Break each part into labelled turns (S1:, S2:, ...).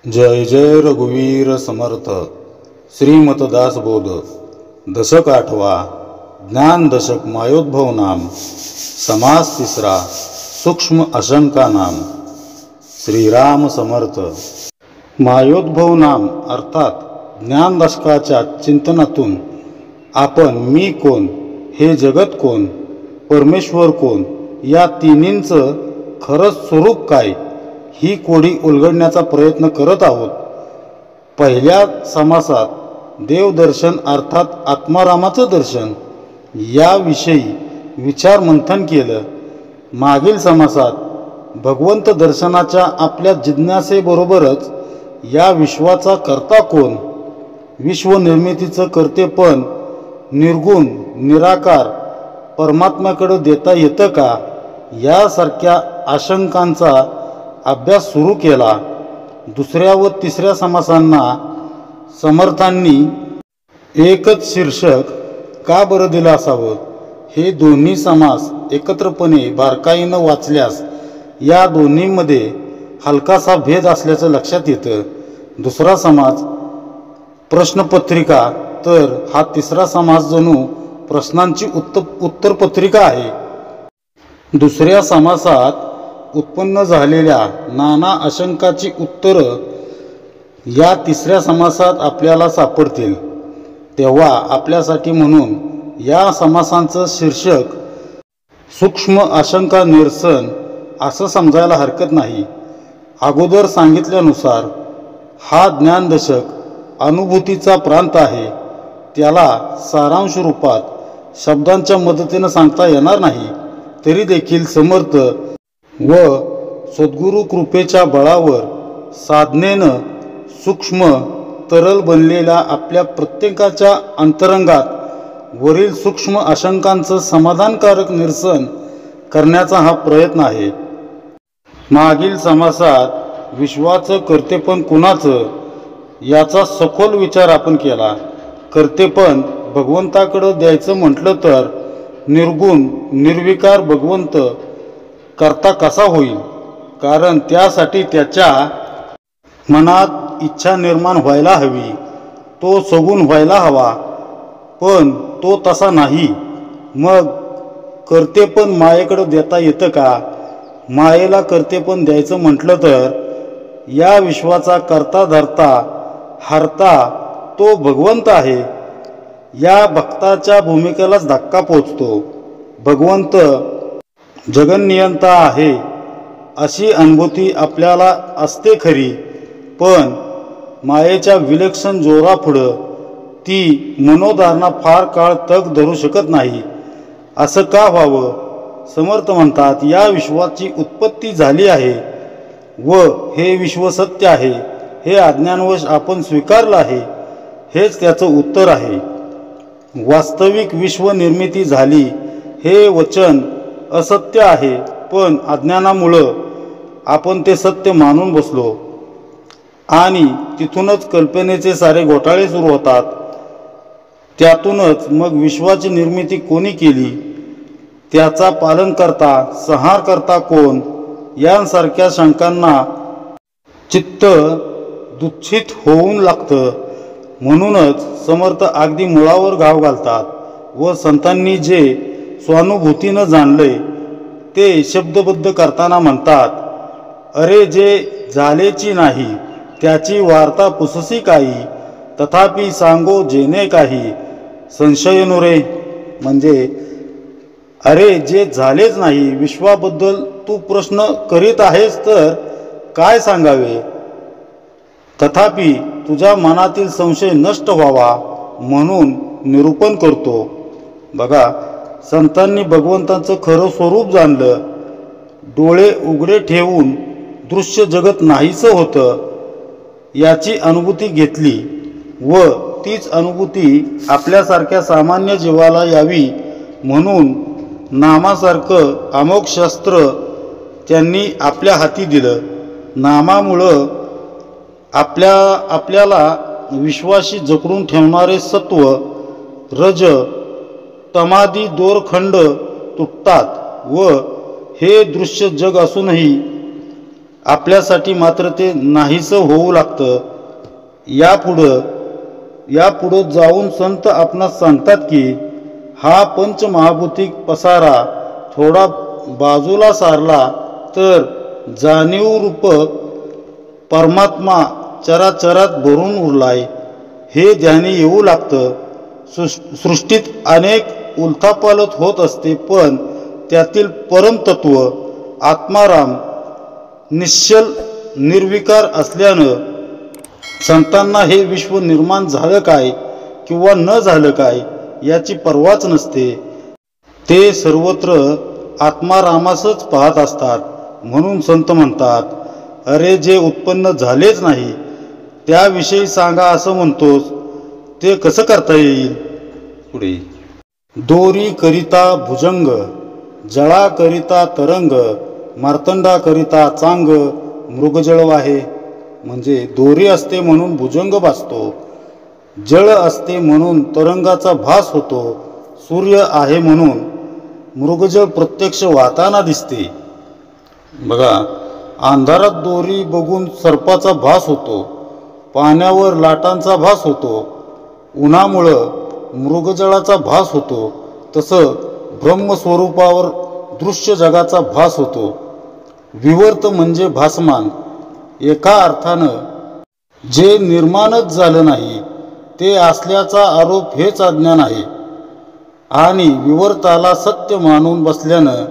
S1: जय जय रघुवीर समर्थ. श्रीमतदास बोध. दशक 8वा. ज्ञान दशक. मायोद्भव नाम. समास 3. सूक्ष्म अशंका नाम. श्रीराम समर्थ. मायोद्भव नाम अर्थात ज्ञान दशकाच्या चिंतनातून आपण मी कोण, हे जगत कोण, परमेश्वर कोण, या तिन्हींचं खरं स्वरूप काय, ही कोडी उलगडण्याचा प्रयत्न करत आहोत. पहिल्या समासात देवदर्शन अर्थात आत्मारामाचं दर्शन याविषयी विचार मंथन केलं. मागील समासात भगवंत दर्शनाच्या आपल्या जिज्ञासेबरोबरच या विश्वाचा कर्ता कोण, विश्वनिर्मितीचं कर्तेपण निर्गुण निराकार परमात्म्याकडे देता येतं का, यासारख्या आशंकांचा अभ्यास सुरू केला. दुसऱ्या व तिसऱ्या समासांना समर्थांनी एकच शीर्षक का बरं दिलं असावं, हे दोन्ही समास एकत्रपणे बारकाईनं वाचल्यास या दोन्हीमध्ये हलकासा भेद असल्याचं लक्षात येतं. दुसरा समास प्रश्नपत्रिका तर हा तिसरा समास जणू प्रश्नांची उत्तरपत्रिका आहे. दुसऱ्या समासात उत्पन्न झालेल्या नाना आशंकाची उत्तरं या तिसऱ्या समासात आपल्याला सापडतील. तेव्हा आपल्यासाठी म्हणून या समासांचं शीर्षक सूक्ष्म आशंका निरसन असं समजायला हरकत नाही. अगोदर सांगितल्यानुसार हा ज्ञानदशक अनुभूतीचा प्रांत आहे. त्याला सारांश रूपात शब्दांच्या मदतीनं सांगता येणार नाही. तरी देखील समर्थ व सद्गुरु कृपेच्या बळावर साधनेनं सूक्ष्म तरल बनलेल्या आपल्या प्रत्येकाच्या अंतरंगात वरील सूक्ष्म आशंकांचं समाधानकारक निरसन करण्याचा हा प्रयत्न आहे. मागील समासात विश्वाचं कर्तेपण कुणाचं याचा सखोल विचार आपण केला. कर्तेपण भगवंताकडं द्यायचं म्हटलं तर निर्गुण निर्विकार भगवंत करता कसा होईल, कारण त्यासाठी त्याच्या मनात इच्छा निर्माण व्हायला हवी, तो सगुण व्हायला हवा, पण तो तसा नाही. मग कर्तेपण मायेकडे देता येतं का? मायेला कर्तेपण द्यायचं म्हटलं तर या विश्वाचा करता धरता हरता तो भगवंत आहे. या भक्ताच्या भूमिकेलाच धक्का पोचतो. भगवंत जगन्नियंता आहे अशी अनुभूती आपल्याला असते खरी, पण मायेच्या विलक्षण जोरापुढं ती मनोधारणा फार काळ तग धरू शकत नाही. असं का व्हावं? समर्थ म्हणतात, या विश्वाची उत्पत्ती झाली आहे व हे विश्व सत्य आहे हे अज्ञानवश आपण स्वीकारलं आहे. हेच त्याचं उत्तर आहे. वास्तविक विश्वनिर्मिती झाली हे वचन असत्य आहे, पण अज्ञानामुळं आपण ते सत्य मानून बसलो आणि तिथूनच कल्पनेचे सारे घोटाळे सुरू होतात. त्यातूनच मग विश्वाची निर्मिती कोणी केली, त्याचा पालनकर्ता संहारकर्ता कोण, यांसारख्या शंकांना चित्त दुःखित होऊन लागतं. म्हणूनच समर्थ अगदी मुळावर घाव घालतात व संतांनी जे स्वानुभूतीनं जाणले ते शब्दबद्ध करताना म्हणतात, अरे जे झालेची नाही त्याची वार्ता पुससी काही, तथापि सांगो जेणे काही संशय नुरे. म्हणजे अरे जे झालेच नाही विश्वाबद्दल तू प्रश्न करीत आहेस तर काय सांगावे, तथापि तुझ्या मनातील संशय नष्ट व्हावा म्हणून निरूपण करतो. बघा, संतांनी भगवंताचं खरं स्वरूप जाणलं. डोळे उघडे ठेवून दृश्य जगत नाहीसं होतं याची अनुभूती घेतली व तीच अनुभूती आपल्यासारख्या सामान्य जीवाला यावी म्हणून नामासारखं अमोघ शस्त्र त्यांनी आपल्या हाती दिलं. नामामुळं आपल्याला विश्वाशी जकडून ठेवणारे सत्व रज तमादी दोरखंड तुटतात व हे दृश्य जग असूनही आपल्यासाठी मात्र ते नाहीसं होऊ लागतं. यापुढं जाऊन संत आपणास सांगतात की हा पंचमहाभूतिक पसारा थोडा बाजूला सारला तर जाणीवरूप परमात्मा चराचरात भरून उरलाय हे ध्यानी येऊ लागतं. सृष्टीत अनेक उलथापालथ होत असते, पण त्यातील परमतत्व आत्माराम निश्चल निर्विकार असल्यानं संतांना हे विश्व निर्माण झालं काय किंवा न झालं काय याची पर्वाच नसते. ते सर्वत्र आत्मारामासच पाहत असतात. म्हणून संत म्हणतात, अरे जे उत्पन्न झालेच नाही त्याविषयी सांगा असं म्हणतोस, ते कसं करता येईल. पुढे दोरी करिता भुजंग, जळा करिता तरंग, मार्तंडा करिता चांग, मृगजळ वाहे. म्हणजे दोरी असते म्हणून भुजंग भासतो, जळ असते म्हणून तरंगाचा भास होतो, सूर्य आहे म्हणून मृगजळ प्रत्यक्ष वाहताना दिसते. बघा, अंधारात दोरी बघून सर्पाचा भास होतो, पाण्यावर लाटांचा भास होतो, उन्हामुळं मृगजळाचा भास होतो. तसं ब्रह्मस्वरूपावर दृश्य जगाचा भास होतो. विवर्त म्हणजे भासमान. एका अर्थानं जे निर्माणच झालं नाही ते असल्याचा आरोप हेच अज्ञान आहे. आणि विवर्ताला सत्य मानून बसल्यानं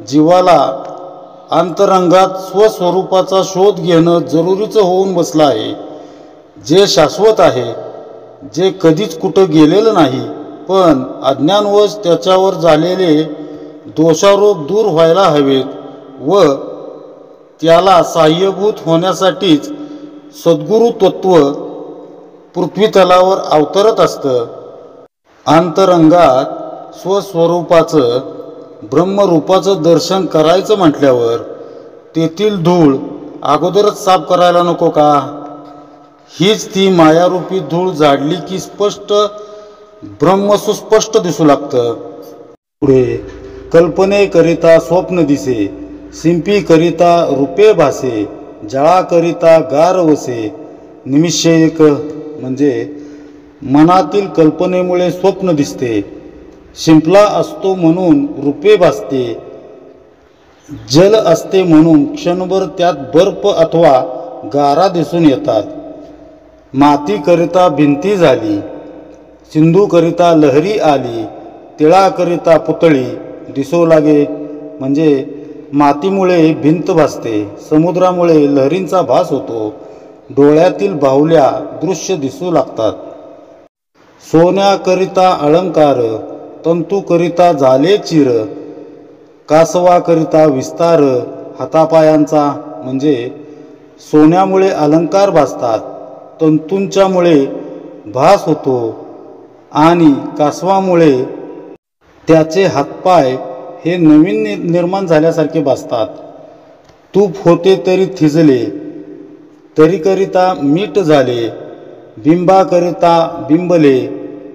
S1: जीवाला अंतरंगात स्वस्वरूपाचा शोध घेणं जरुरीचं होऊन बसलं आहे. जे शाश्वत आहे, जे कधीच कुठं गेलेलं नाही, पण अज्ञानवश त्याच्यावर झालेले दोषारोप दूर व्हायला हवेत व त्याला साह्यभूत होण्यासाठीच सद्गुरु तत्व पृथ्वीतलावर अवतरत असतं. अंतरंगात स्वस्वरूपाचं ब्रह्मरूपाचं दर्शन करायचं म्हटल्यावर तेथील धूळ अगोदरच साफ करायला नको का. हीच ती मायारूपी धूळ जाडली की स्पष्ट ब्रह्म सुस्पष्ट दिसू लागतं. पुढे कल्पनेकरिता स्वप्न दिसे, शिंपीकरिता रूपे भासे, जळाकरिता गार वसे. निमिषेक म्हणजे मनातील कल्पनेमुळे स्वप्न दिसते, शिंपला असतो म्हणून रूपे भासते, जल असते म्हणून क्षणभर त्यात बर्फ अथवा गारा दिसून येतात. मातीकरिता भिंती झाली, सिंधूकरिता लहरी आली, तिळाकरिता पुतळी दिसू लागे. म्हणजे मातीमुळे भिंत भासते, समुद्रामुळे लहरींचा भास होतो, डोळ्यातील बाहुल्या दृश्य दिसू लागतात. सोन्याकरिता अलंकार, तंतूकरिता झाले चिर, कासवाकरिता विस्तार हातापायांचा. म्हणजे सोन्यामुळे अलंकार भासतात, तंतूंच्यामुळे भास होतो आणि कासवामुळे त्याचे हातपाय हे नवीन निर्माण झाल्यासारखे भासतात. तूप होते तरी थिजले, तरीकरिता मीठ झाले, बिंबाकरिता बिंबले.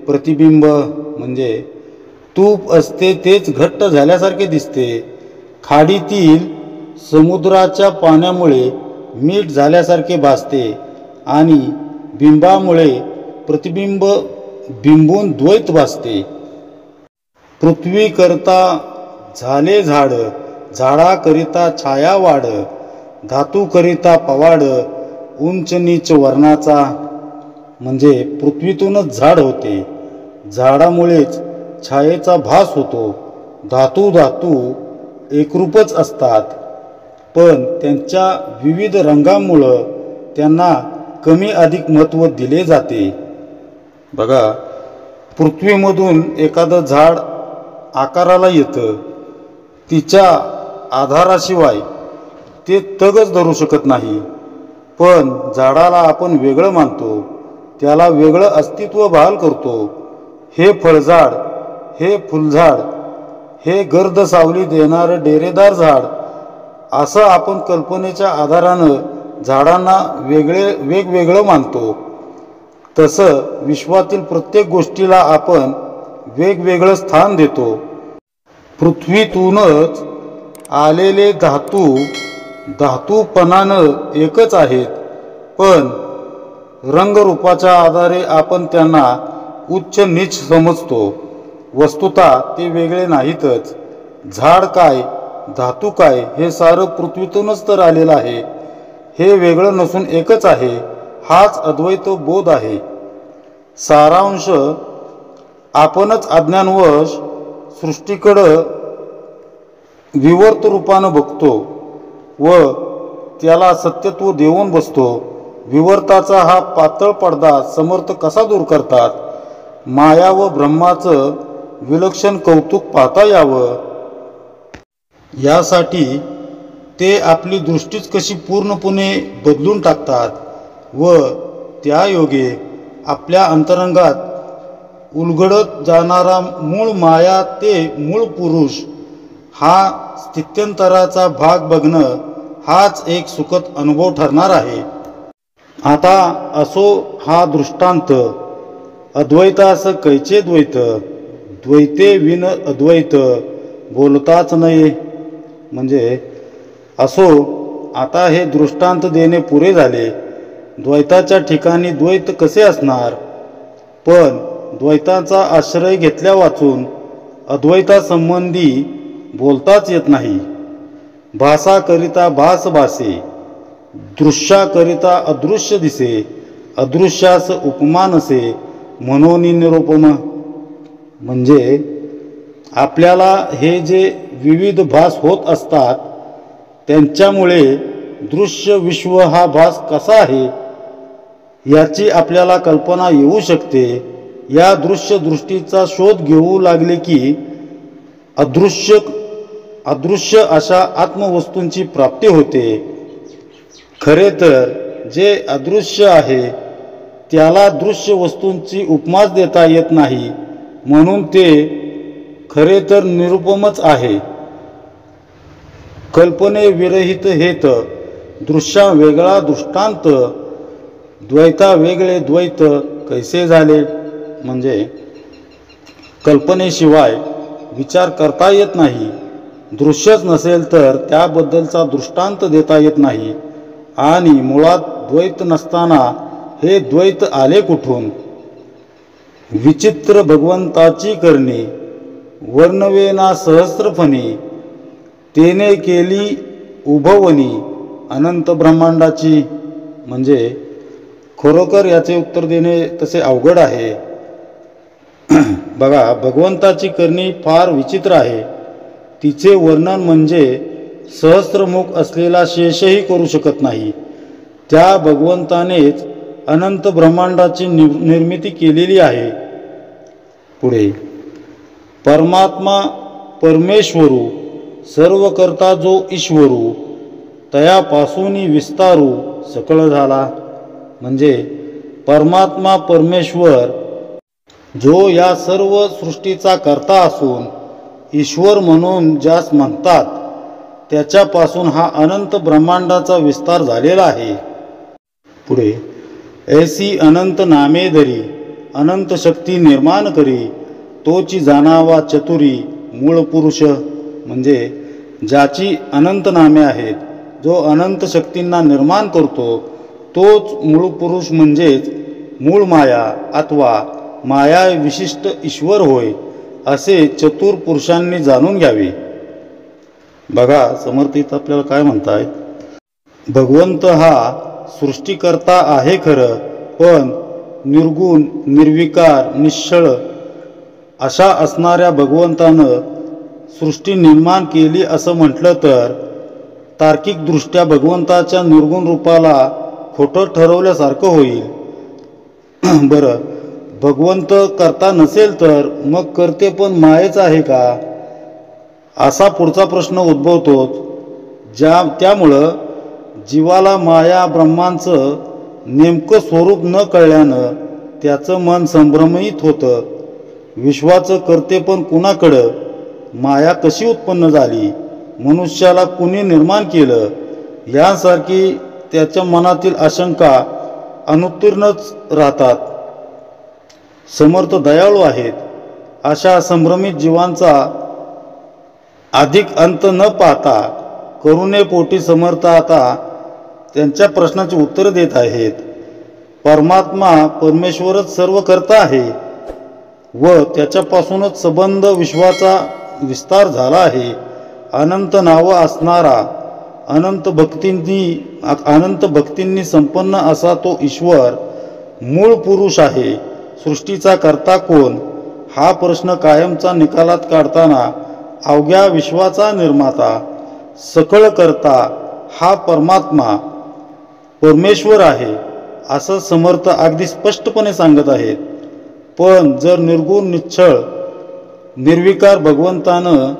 S1: प्रतिबिंब म्हणजे तूप असते तेच घट्ट झाल्यासारखे दिसते. खाडीतील समुद्राच्या पाण्यामुळे मीठ झाल्यासारखे भासते आणि बिंबामुळे प्रतिबिंब बिंबून द्वैत भासते. पृथ्वीकरिता झाले झाड, झाडाकरिता छाया वाढ, धातूकरिता पवाड, उंच नीच वर्णाचा. म्हणजे पृथ्वीतूनच झाड होते, झाडामुळेच छायेचा भास होतो. धातू एकरूपच असतात, पण त्यांच्या विविध रंगांमुळं त्यांना कमी अधिक महत्त्व दिले जाते. बघा, पृथ्वीमधून एखादं झाड आकाराला येतं, तिच्या आधाराशिवाय ते तगच धरू शकत नाही. पण झाडाला आपण वेगळं मानतो, त्याला वेगळं अस्तित्व बहाल करतो. हे फळझाड, हे फुलझाड, हे गर्द सावली देणारं डेरेदार झाड, असं आपण कल्पनेच्या आधारानं झाडांना वेगवेगळं मानतो. तसं विश्वातील प्रत्येक गोष्टीला आपण वेगवेगळं स्थान देतो. पृथ्वीतूनच आलेले धातू धातूपणानं एकच आहेत, पण रंगरूपाच्या आधारे आपण त्यांना उच्च नीच समजतो. वस्तुतः ते वेगळे नाहीतच. झाड काय, धातू काय, हे सारं पृथ्वीतूनच तर आलेलं आहे. हे वेगळं नसून एकच आहे. हाच अद्वैत बोध आहे. सारांश, आपणच अज्ञानवश सृष्टीकडं विवर्त रूपानं बघतो व त्याला सत्यत्व देऊन बसतो. विवर्ताचा हा पातळ पडदा समर्थ कसा दूर करतात? माया व ब्रह्माचं विलक्षण कौतुक पाहता यावं यासाठी ते आपली दृष्टीच कशी पूर्णपणे बदलून टाकतात व त्या योगे आपल्या अंतरंगात उलगडत जाणारा मूळ माया ते मूळ पुरुष हा स्थित्यंतराचा भाग बघणं हाच एक सुखद अनुभव ठरणार आहे. आता असो हा दृष्टांत. अद्वैतास कैचे द्वैत, द्वैते विन अद्वैत बोलताच नये. म्हणजे असो, आता हे दृष्टांत देणे पुरे झाले. द्वैताच्या ठिकाणी द्वैत कसे असणार? पण द्वैताचा आश्रय घेतल्या वाचून अद्वैतासंबंधी बोलताच येत नाही. भासाकरिता भास भासे, दृश्याकरिता अदृश्य दिसे, अदृश्यास उपमा नसे म्हणून निरुपम. म्हणजे आपल्याला हे जे विविध भास होत असतात त्यांच्यामुळे दृश्य विश्व हा भास कसा आहे याची आपल्याला कल्पना येऊ शकते. या दृश्य दृष्टीचा शोध घेऊ लागले की अदृश्य अशा आत्मवस्तूंची प्राप्ती होते. खरे तर जे अदृश्य आहे त्याला दृश्य वस्तूंची उपमाच देता येत नाही, म्हणून ते खरे तर निरुपमच आहे. कल्पने विरहित हेत, दृश्या वेगळा दृष्टांत, द्वैता वेगळे द्वैत कैसे झाले? म्हणजे कल्पनेशिवाय विचार करता येत नाही. दृश्यच नसेल तर त्याबद्दलचा दृष्टांत देता येत नाही. आणि मुळात द्वैत नसताना हे द्वैत आले कुठून? विचित्र भगवंताची करणी वर्णवेना सहस्रफणी, तेने केली उभवणी अनंत ब्रह्मांडाची. म्हणजे खरोखर याचे उत्तर देणे तसे अवघड आहे. बघा, भगवंताची करणी फार विचित्र आहे. तिचे वर्णन म्हणजे सहस्त्रमुख असलेला शेषही करू शकत नाही. त्या भगवंतानेच अनंत ब्रह्मांडाची निर्मिती केलेली आहे. पुढे, परमात्मा परमेश्वरू सर्व करता जो ईश्वरू, तयापासूनी विस्तारू सकळ झाला. म्हणजे परमात्मा परमेश्वर जो या सर्व सृष्टीचा करता असून ईश्वर म्हणून ज्यास म्हणतात त्याच्यापासून हा अनंत ब्रह्मांडाचा विस्तार झालेला आहे. पुढे, ऐसी अनंत नामे धरी अनंत शक्ती निर्माण करी, तोची जाणावा चतुरी मूळ पुरुष. म्हणजे ज्याची अनंत नामे आहेत, जो अनंत शक्तींना निर्माण करतो तोच मूळ पुरुष म्हणजेच मूळ माया अथवा माया विशिष्ट ईश्वर होय, असे चतुर पुरुषांनी जाणून घ्यावे. बघा, समर्थित आपल्याला काय म्हणतायत? भगवंत हा सृष्टीकर्ता आहे खरं, पण निर्गुण निर्विकार निश्चळ अशा असणाऱ्या भगवंतानं सृष्टी निर्माण केली असं म्हटलं तर तार्किकदृष्ट्या भगवंताच्या निर्गुण रूपाला खोटं ठरवल्यासारखं होईल. बरं, भगवंत करता नसेल तर मग करते पण मायेच आहे का, असा पुढचा प्रश्न उद्भवतोच. त्यामुळं जीवाला माया ब्रह्मांचं नेमकं स्वरूप न कळल्यानं त्याचं मन संभ्रमित होतं. विश्वाचं करते पण कुणाकडं, माया कशी उत्पन्न झाली, मनुष्याला कुणी निर्माण केलं, यासारखी त्याच्या मनातील आशंका अनुत्तीर्णच राहतात. समर्थ दयाळू आहेत. अशा संभ्रमित जीवांचा अधिक अंत न पाहता करुणेपोटी समर्थ आता त्यांच्या प्रश्नाची उत्तर देत आहेत. परमात्मा परमेश्वरच सर्व करता आहे व त्याच्यापासूनच संबंध विश्वाचा विस्तार झाला आहे. अनंत नावं असणारा अनंत भक्तींनी संपन्न असा तो ईश्वर मूळ पुरुष आहे. सृष्टीचा कर्ता कोण हा प्रश्न कायमचा निकालात काढताना अवघ्या विश्वाचा निर्माता सकळ करता हा परमात्मा परमेश्वर आहे असं समर्थ अगदी स्पष्टपणे सांगत आहेत. पण जर निर्गुण निश्चळ निर्विकार भगवंतानं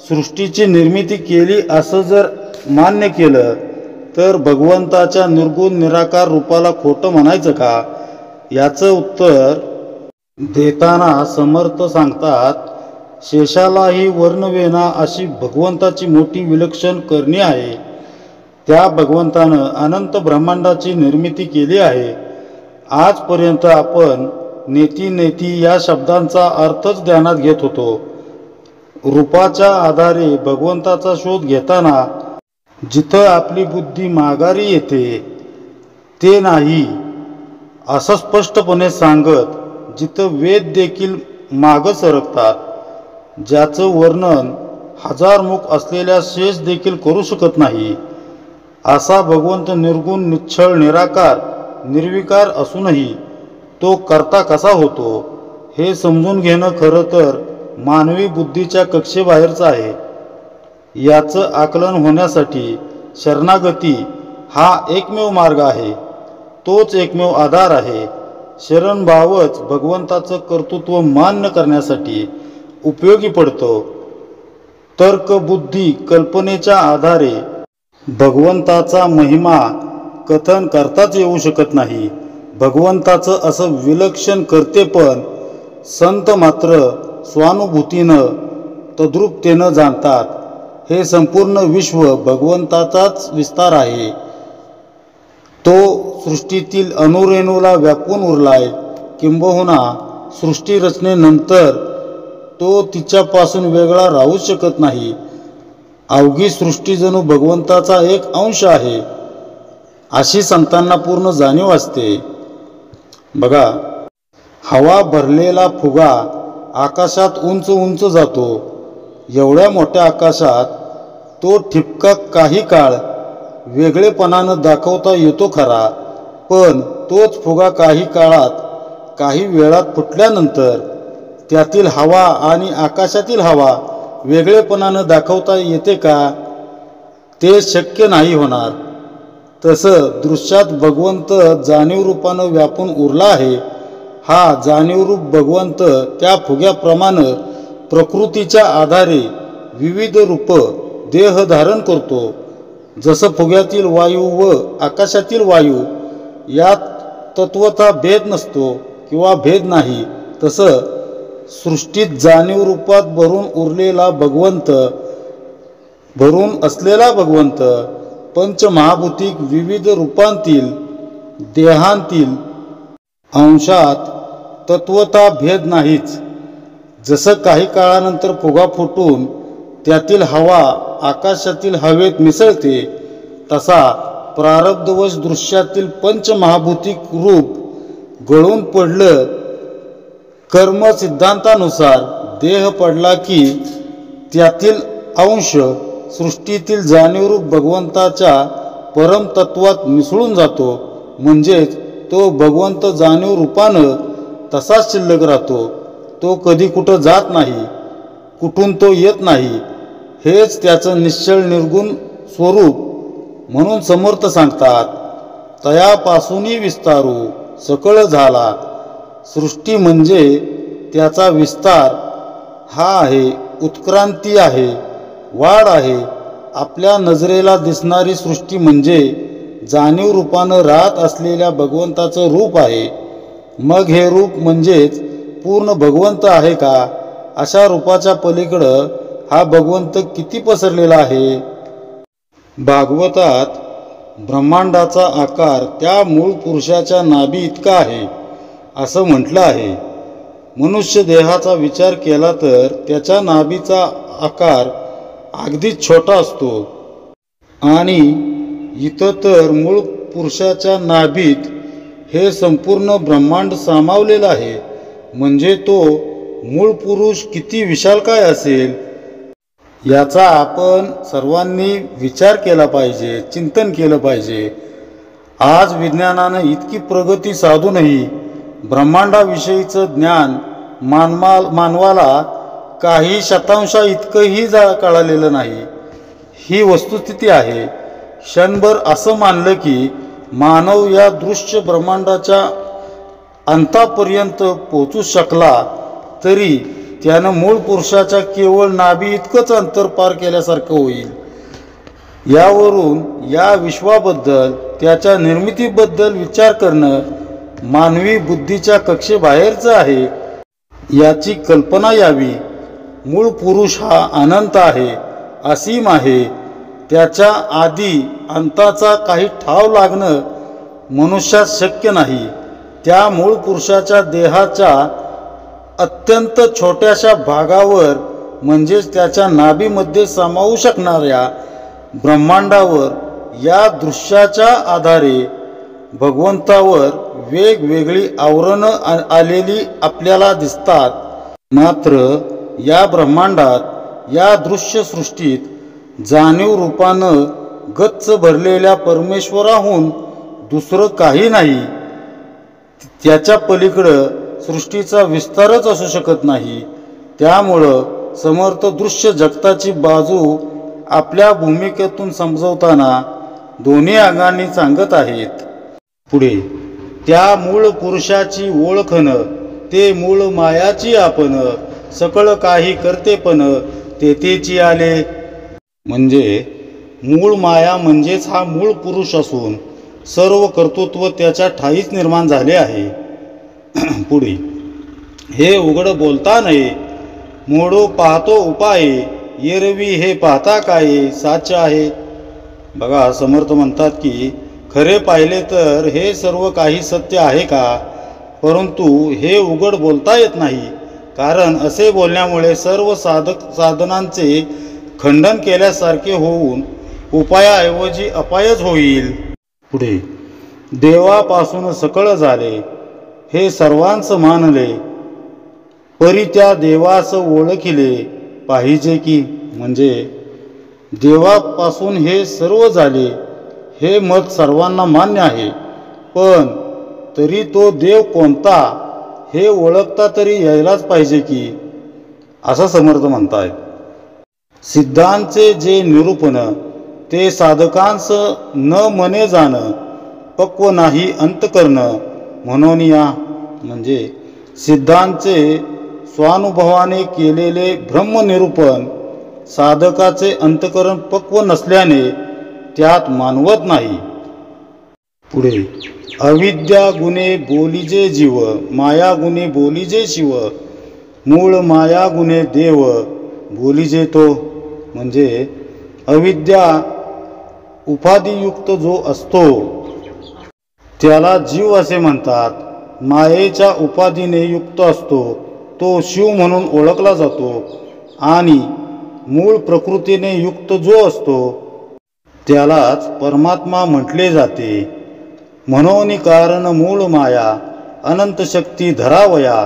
S1: सृष्टीची निर्मिती केली असं जर मान्य केलं तर भगवंताच्या निर्गुण निराकार रूपाला खोटं म्हणायचं का? याचं उत्तर देताना समर्थ सांगतात, शेषालाही वर्णवेना अशी भगवंताची मोठी विलक्षण करणी आहे. त्या भगवंतानं अनंत ब्रह्मांडाची निर्मिती केली आहे. आजपर्यंत आपण नेती नेती या शब्दांचा अर्थच ध्यानात घेत होतो. रूपाच्या आधारे भगवंताचा शोध घेताना जिथं आपली बुद्धी माघारी येते ते नाही असं स्पष्टपणे सांगत जिथं वेद देखील मागं सरकतात, ज्याचं वर्णन हजारमुख असलेल्या शेष देखील करू शकत नाही, असा भगवंत निर्गुण निश्चळ निराकार निर्विकार असूनही तो करता कसा होतो हे समजून घेणं खरं तर मानवी बुद्धीच्या कक्षेबाहेरचं आहे. याचं आकलन होण्यासाठी शरणागती हा एकमेव मार्ग आहे. तोच एकमेव आधार आहे. शरणभावच भगवंताचं कर्तृत्व मान्य करण्यासाठी उपयोगी पडतो. तर्क बुद्धी कल्पनेच्या आधारे भगवंताचा महिमा कथन करताच येऊ शकत नाही. भगवंताचं असं विलक्षण कर्तेपण संत मात्र स्वानुभूतीनं तद्रूपतेनं जाणतात. हे संपूर्ण विश्व भगवंताचाच विस्तार आहे. तो सृष्टीतील अणुरेणूला व्यापून उरलाय. किंबहुना सृष्टी रचनेनंतर तो तिच्यापासून वेगळा राहू शकत नाही. अवघी सृष्टी जणू भगवंताचा एक अंश आहे अशी संतांना पूर्ण जाणीव असते. बघा, हवा भरलेला फुगा आकाशात उंच उंच जातो. एवढ्या मोठ्या आकाशात तो ठिपका काही काळ वेगळेपणानं दाखवता येतो खरा, पण तोच फुगा काही काळात काही वेळात फुटल्यानंतर त्यातील हवा आणि आकाशातील हवा वेगळेपणानं दाखवता येते का? ते शक्य नाही होणार. तसं दृश्यात भगवंत जाणीवरूपानं व्यापून उरला आहे. हा जाणीवरूप भगवंत त्या फुग्याप्रमाणे प्रकृतीच्या आधारे विविध रूप देह धारण करतो. जसं फुग्यातील वायू व आकाशातील वायू यात तत्वता भेद नसतो किंवा भेद नाही, तसं सृष्टीत जाणीव रूपात भरून असलेला भगवंत पंचमहाभूतिक विविध रूपांतील देहांतील अंशात तत्वता भेद नाहीच. जसं काही काळानंतर फुगा फुटून त्यातील हवा आकाशातील हवेत मिसळते, तसा प्रारब्धवश दृश्यातील पंचमहाभूतिक रूप गळून पडलं. कर्म सिद्धांतानुसार देह पडला की त्यातील अंश सृष्टीतील जाणीवरूप भगवंताच्या परमतत्वात मिसळून जातो. म्हणजेच तो भगवंत जाणीव रूपानं तसाच शिल्लक राहतो. तो कधी कुठं जात नाही, कुठून तो येत नाही. हेच त्याचं निश्चळ निर्गुण स्वरूप म्हणून समर्थ सांगतात. तयापासूनही विस्तारू सकळ झाला. सृष्टी म्हणजे त्याचा विस्तार हा आहे, उत्क्रांती आहे, वाढ आहे. आपल्या नजरेला दिसणारी सृष्टी म्हणजे जाणीव रूपानं राहत असलेल्या भगवंताचं रूप आहे. मग हे रूप म्हणजेच पूर्ण भगवंत आहे का? अशा रूपाच्या पलीकडं हा भगवंत किती पसरलेला आहे? भागवतात ब्रह्मांडाचा आकार त्या मूळ पुरुषाच्या नाभी इतका आहे असं म्हटलं आहे. मनुष्य देहाचा विचार केला तर त्याच्या नाभीचा आकार अगदी छोटा असतो. आणि इथं तर मूळ पुरुषाच्या नाभीत हे संपूर्ण ब्रह्मांड सामावलेलं आहे. म्हणजे तो मूळ पुरुष किती विशालकाय असेल याचा आपण सर्वांनी विचार केला पाहिजे, चिंतन केलं पाहिजे. आज विज्ञानानं इतकी प्रगती साधूनही ब्रह्मांडाविषयीचं ज्ञान मानवाला काही शतांशा इतकंही कळालेलं नाही. ही वस्तुस्थिती आहे. क्षणभर असं मानलं की मानव या दृश्य ब्रह्मांडाच्या अंतापर्यंत पोचू शकला तरी त्यानं मूळ पुरुषाच्या केवळ नाभी इतकंच अंतर पार केल्यासारखं होईल. यावरून या विश्वाबद्दल, त्याच्या निर्मितीबद्दल विचार करणं मानवी बुद्धीच्या कक्षेबाहेरचं आहे याची कल्पना यावी. मूळ पुरुष हा अनंत आहे, असीम आहे. त्याच्या आधी अंताचा काही ठाव लागणं मनुष्यास शक्य नाही. त्या मूळ पुरुषाच्या देहाच्या अत्यंत छोट्याशा भागावर म्हणजेच त्याच्या नाभीमध्ये सामावू शकणाऱ्या ब्रह्मांडावर या दृश्याच्या आधारे भगवंतावर वेगवेगळी आवरणं आलेली आपल्याला दिसतात. मात्र या ब्रह्मांडात, या दृश्यसृष्टीत जाणीव रूपानं गच्च भरलेल्या परमेश्वराहून दुसरं काही नाही. त्याच्या पलीकडं सृष्टीचा विस्तारच असू शकत नाही. त्यामुळं समर्थ दृश्य जगताची बाजू आपल्या भूमिकेतून समजवताना दोन्ही अंगांनी सांगत आहेत. पुढे त्या मूळ पुरुषाची ओळखणं, ते मूळ मायाची आपण, सकळ काही करतेपण तेथेची आले. म्हणजे मूळ माया म्हणजेच हा मूळ पुरुष असून सर्व कर्तृत्व त्याच्या ठाईच निर्माण झाले आहे. पुढे हे उघड बोलता नये, मोडो पाहतो उपाये, एरवी हे पाहता काय साच आहे. बघा, समर्थ म्हणतात की खरे पाहिले तर हे सर्व काही सत्य आहे का, परंतु हे उघड बोलता येत नाही. कारण असे बोलण्यामुळे सर्व साधनांचे खंडन केल्यासारखे होऊन उपायाऐवजी अपायच होईल. पुढे देवापासून सकळ झाले, हे सर्वांच मानले, परी त्या देवास ओळखिले पाहिजे की. म्हणजे देवापासून हे सर्व झाले हे मत सर्वांना मान्य आहे, पण तरी तो देव कोणता हे ओळखता तरी यायलाच पाहिजे की, असं समर्थ म्हणतायत. सिद्धांचे जे निरूपण ते साधकांस न मने जाणं, पक्व नाही अंतकरण म्हणून या. म्हणजे सिद्धांचे स्वानुभवाने केलेले ब्रह्मनिरूपण साधकाचे अंतकरण पक्व नसल्याने त्यात मानवत नाही. पुढे अविद्या गुणे बोलिजे जीव, माया गुणे बोलिजे शिव, मूळ माया गुणे देव बोलिजे तो. म्हणजे अविद्या उपाधियुक्त जो असतो त्याला जीव असे म्हणतात. मायेच्या उपाधीने युक्त असतो तो शिव म्हणून ओळखला जातो. आणि मूळ प्रकृतीने युक्त जो असतो त्यालाच परमात्मा म्हटले जाते. म्हणून कारण मूळ माया अनंत शक्ती धरावया,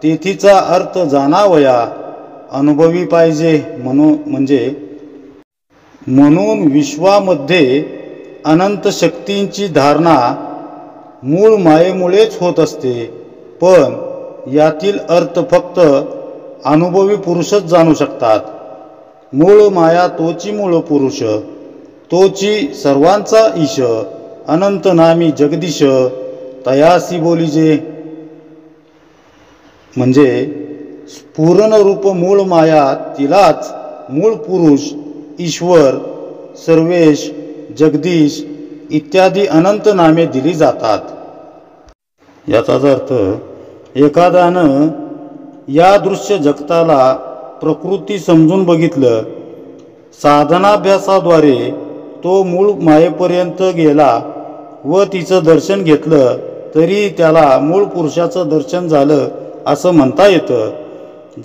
S1: तेथीचा अर्थ जाणावया, अनुभवी पाहिजे. म्हणून विश्वामध्ये अनंत शक्तींची धारणा मूळ मायेमुळेच होत असते. पण यातील अर्थ फक्त अनुभवी पुरुषच जाणू शकतात. मूळ माया तोची मूळ पुरुष, तोची सर्वांचा ईश, अनंत नामी जगदीश तयासी बोलिजे. म्हणजे पूर्ण रूप मूळ माया, तिलाच मूळ पुरुष, ईश्वर, सर्वेश, जगदीश इत्यादी अनंत नामे दिली जातात. याचाच अर्थ एखाद्यानं या दृश्य जगताला प्रकृती समजून बघितलं, साधनाभ्यासाद्वारे तो मूळ मायेपर्यंत गेला व तिचं दर्शन घेतलं तरी त्याला मूळ पुरुषाचं दर्शन झालं असं म्हणता येतं.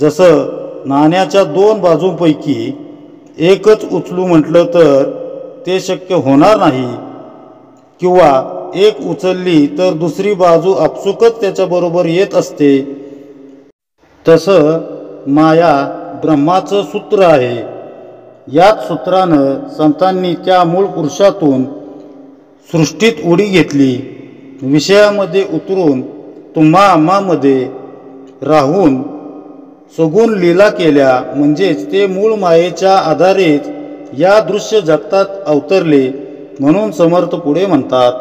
S1: जसं नाण्याच्या दोन बाजूंपैकी एकच उचलू म्हटलं तर ते शक्य होणार नाही, किंवा एक उचलली तर दुसरी बाजू आपसुकच त्याच्याबरोबर येत असते. तसं माया ब्रह्माचं सूत्र आहे. याच सूत्रानं संतांनी त्या मूळ पुरुषातून सृष्टीत उडी घेतली. विषयामध्ये उतरून तुम्हा आम्हामध्ये राहून सगुण लीला केल्या. म्हणजेच ते मूळ मायेच्या आधारेच या दृश्य जगतात अवतरले. म्हणून समर्थ पुढे म्हणतात,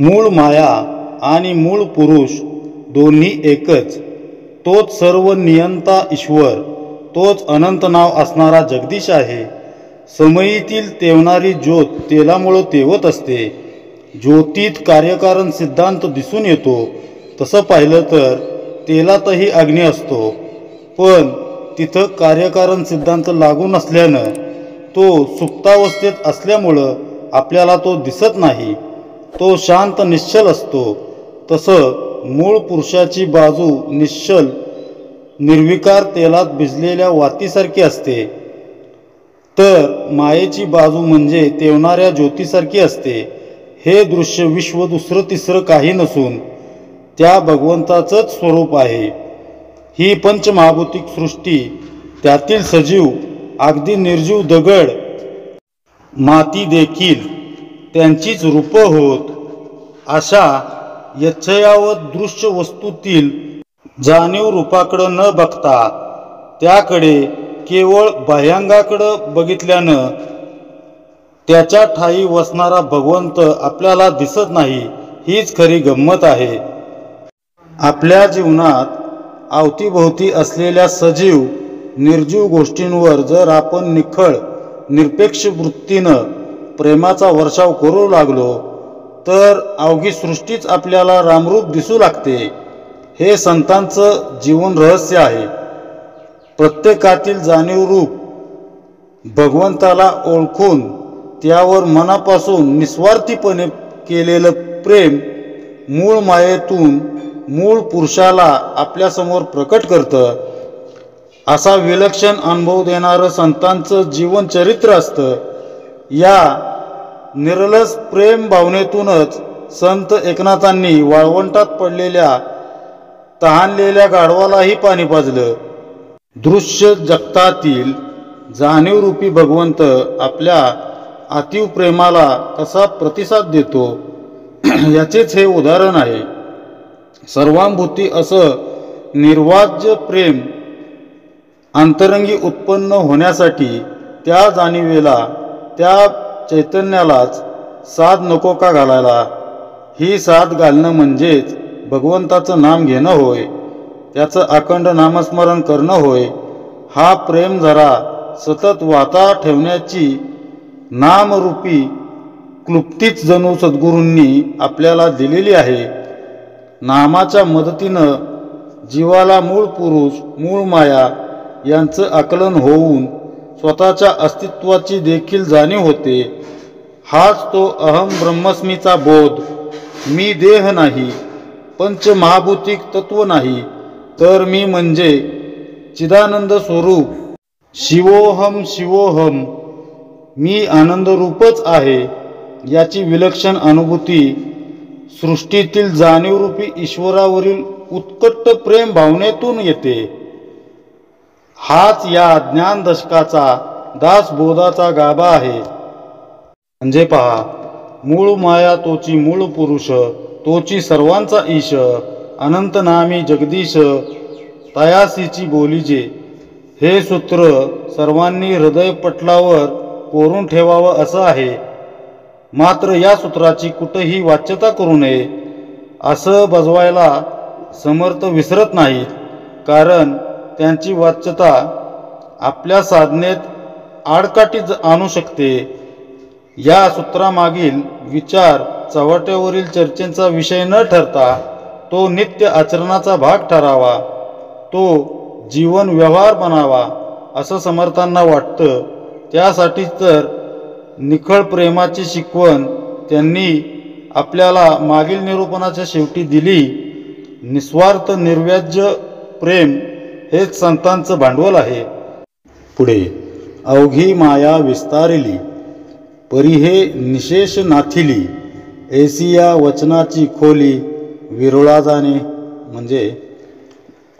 S1: मूळ माया आणि मूळ पुरुष दोन्ही एकच. तोच सर्व नियंता ईश्वर, तोच अनंत नाव असणारा जगदीश आहे. समयीतील तेवणारी ज्योत तेलामुळं तेवत असते. ज्योतीत कार्यकारण सिद्धांत दिसून येतो. तसं पाहिलं तर तेलातही अग्नी असतो, पण तिथं कार्यकारण सिद्धांत लागू नसल्यानं तो सुप्तावस्थेत असल्यामुळं आपल्याला तो दिसत नाही. तो शांत निश्चल असतो. तसं मूळ पुरुषाची बाजू निश्चल निर्विकार तेलात भिजलेल्या वातीसारखी असते, तर मायेची बाजू म्हणजे तेवणाऱ्या ज्योतीसारखी असते. हे दृश्य विश्व दुसरं तिसरं काही नसून त्या भगवंताचंच स्वरूप आहे. ही पंचमहाभूतिक सृष्टी, त्यातील सजीव, अगदी निर्जीव दगड, माती देखील त्यांचीच रूपं होत. अशा यच्छयावत दृश्य वस्तूतील जाणीव रूपाकडं न बघता त्याकडे केवळ बाह्यांगाकडं बघितल्यानं त्याच्या ठायी वसणारा भगवंत आपल्याला दिसत नाही. हीच खरी गंमत आहे. आपल्या जीवनात अवतीभोवती असलेल्या सजीव निर्जीव गोष्टींवर जर आपण निखळ निरपेक्ष वृत्तीनं प्रेमाचा वर्षाव करू लागलो तर अवघी सृष्टीच आपल्याला रामरूप दिसू लागते. हे संतांचं जीवन रहस्य आहे. प्रत्येकातील जाणीवरूप भगवंताला ओळखून त्यावर मनापासून निस्वार्थीपणे केलेलं प्रेम मूळ मायेतून मूळ पुरुषाला आपल्यासमोर प्रकट करतं. असा विलक्षण अनुभव देणारं संतांचं जीवन चरित्र असतं. या निरलस प्रेम भावनेतूनच संत एकनाथांनी वाळवंटात पडलेल्या तहानलेल्या गाढवालाही पाणी पाजलं. दृश्य जगतातील जाणीवरूपी भगवंत आपल्या अतीव प्रेमाला कसा प्रतिसाद देतो याचेच हे उदाहरण आहे. सर्वांभूती असं निर्वाज्य प्रेम अंतरंगी उत्पन्न होण्यासाठी त्या जाणीवेला, त्या चैतन्यालाच साध नको का घालायला? ही साध घालणं म्हणजेच भगवंताचं नाम घेणं होय, त्याचं अखंड नामस्मरण करणं होय. हा प्रेम झरा सतत वाहता ठेवण्याची नामरूपी क्लुप्तीच जणू सद्गुरूंनी आपल्याला दिलेली आहे. नामाच्या मदतीनं जीवाला मूळ पुरुष, मूळ माया यांचं आकलन होऊन स्वतःच्या अस्तित्वाची देखील जाणीव होते. हाच तो अहम ब्रह्मस्मीचा बोध. मी देह नाही, पंचमहाभूतिक तत्व नाही, तर मी म्हणजे चिदानंद स्वरूप. शिवोहम शिवोहम, मी आनंदरूपच आहे. याची विलक्षण अनुभूती सृष्टीतील जाणीवरूपी ईश्वरावरील उत्कट प्रेम भावनेतून येते. हाच या ज्ञान दशकाचा दासबोधाचा गाभा आहे. म्हणजे पहा, मूळ माया तोची मूळ पुरुष, तोची सर्वांचा ईश, अनंत नामी जगदीश, तयासीची बोलीजे. हे सूत्र सर्वांनी हृदयपटलावर कोरून ठेवावं असं आहे. मात्र या सूत्राची कुठेही वाच्यता करू नये असं बजवायला समर्थ विसरत नाहीत, कारण त्यांची वाच्यता आपल्या साधनेत आडकाठी आणू शकते. या सूत्रामागील विचार चव्हाट्यावरील चर्चेचा विषय न ठरता तो नित्य आचरणाचा भाग ठरावा, तो जीवन व्यवहार बनावा असं समर्थांना वाटतं. त्यासाठीच तर निखळ प्रेमाची शिकवण त्यांनी आपल्याला मागील निरूपणाच्या शेवटी दिली. निस्वार्थ निर्व्याज्य प्रेम हेच संतांचं भांडवल आहे. पुढे, अवघी माया विस्तारिली परी हे निशेष नाथिली, ऐसी या वचनाची खोली विरोळा जाणे. म्हणजे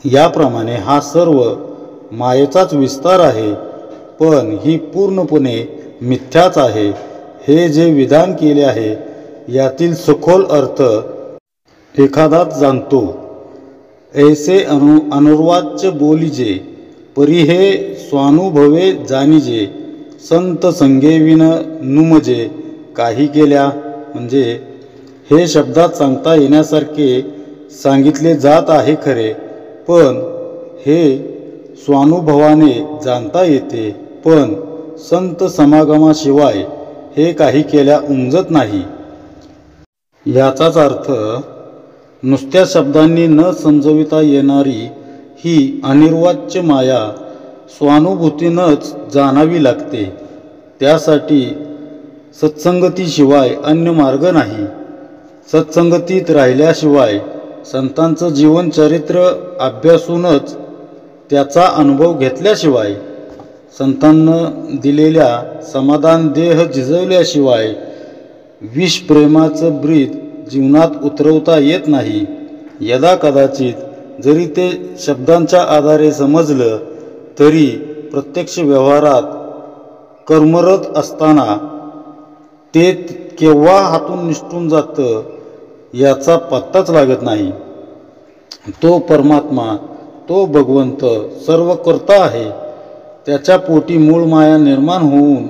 S1: याप्रमाणे हा सर्व मायेचाच विस्तार आहे, पण ही पूर्णपणे मिथ्याच आहे. हे जे विधान केले आहे यातील सखोल अर्थ एखादाच जाणतो. ऐसे अनुर्वाच्य बोलिजे, परी हे स्वानुभवे जाणीजे, संत संगेविन नुमजे काही केल्या. म्हणजे हे शब्दात सांगता येण्यासारखे सांगितले जात आहे खरे, पण हे स्वानुभवाने जाणता येते. पण संत समागमाशिवाय हे काही केल्या उमजत नाही. याचाच अर्थ नुसत्या शब्दांनी न समजविता येणारी ही अनिर्वाच्य माया स्वानुभूतीनंच जाणावी लागते. त्यासाठी सत्संगतीशिवाय अन्य मार्ग नाही. सत्संगतीत राहिल्याशिवाय संतांचं जीवनचरित्र अभ्यासूनच त्याचा अनुभव घेतल्याशिवाय संतांनं दिलेल्या समाधान देह झिजवल्याशिवाय विष प्रेमाचं ब्रीद जीवनात उतरवता येत नाही. यदा कदाचित जरी ते शब्दांच्या आधारे समजलं तरी प्रत्यक्ष व्यवहारात कर्मरत असताना ते केव्हा हातून निसटून जातं याचा पत्ताच लागत नाही. तो परमात्मा, तो भगवंत सर्व करता आहे. त्याच्या पोटी मूळ माया निर्माण होऊन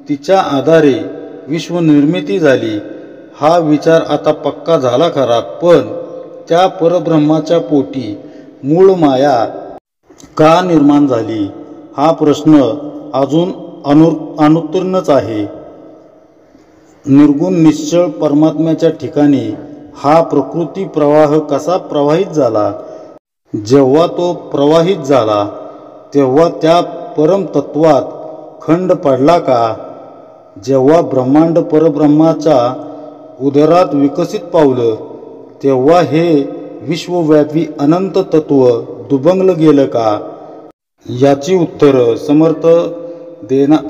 S1: तिच्या आधारे विश्वनिर्मिती झाली. हा विचार आता पक्का झाला खरा, पण त्या परब्रह्माच्या पोटी मूळ माया का निर्माण झाली हा प्रश्न अजून अनुत्तीर्णच आहे. निर्गुण निश्चळ परमात्म्याच्या ठिकाणी हा प्रकृती प्रवाह कसा प्रवाहित झाला? जेव्हा तो प्रवाहित झाला तेव्हा त्या परमतत्वात खंड पडला का? जेव्हा ब्रह्मांड परब्रह्माच्या उदरात विकसित पावलं तेव्हा हे विश्वव्यापी अनंत तत्व दुभंगलं गेलं का? याची उत्तरं समर्थ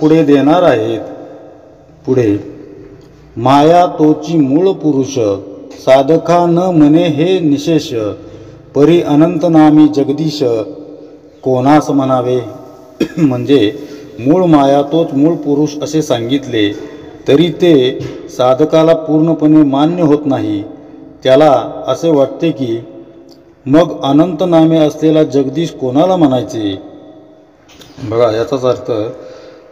S1: पुढे देणार आहेत. पुढे माया तोची मूळ पुरुष, साधका न म्हणे हे निशेष, परी अनंत नामी जगदीश कोणास म्हणावे. म्हणजे मूळ माया तोच मूळ पुरुष असे सांगितले तरी ते साधकाला पूर्णपणे मान्य होत नाही. त्याला असे वाटते की मग अनंत नामे असलेला जगदीश कोणाला म्हणायचे. बघा याचाच अर्थ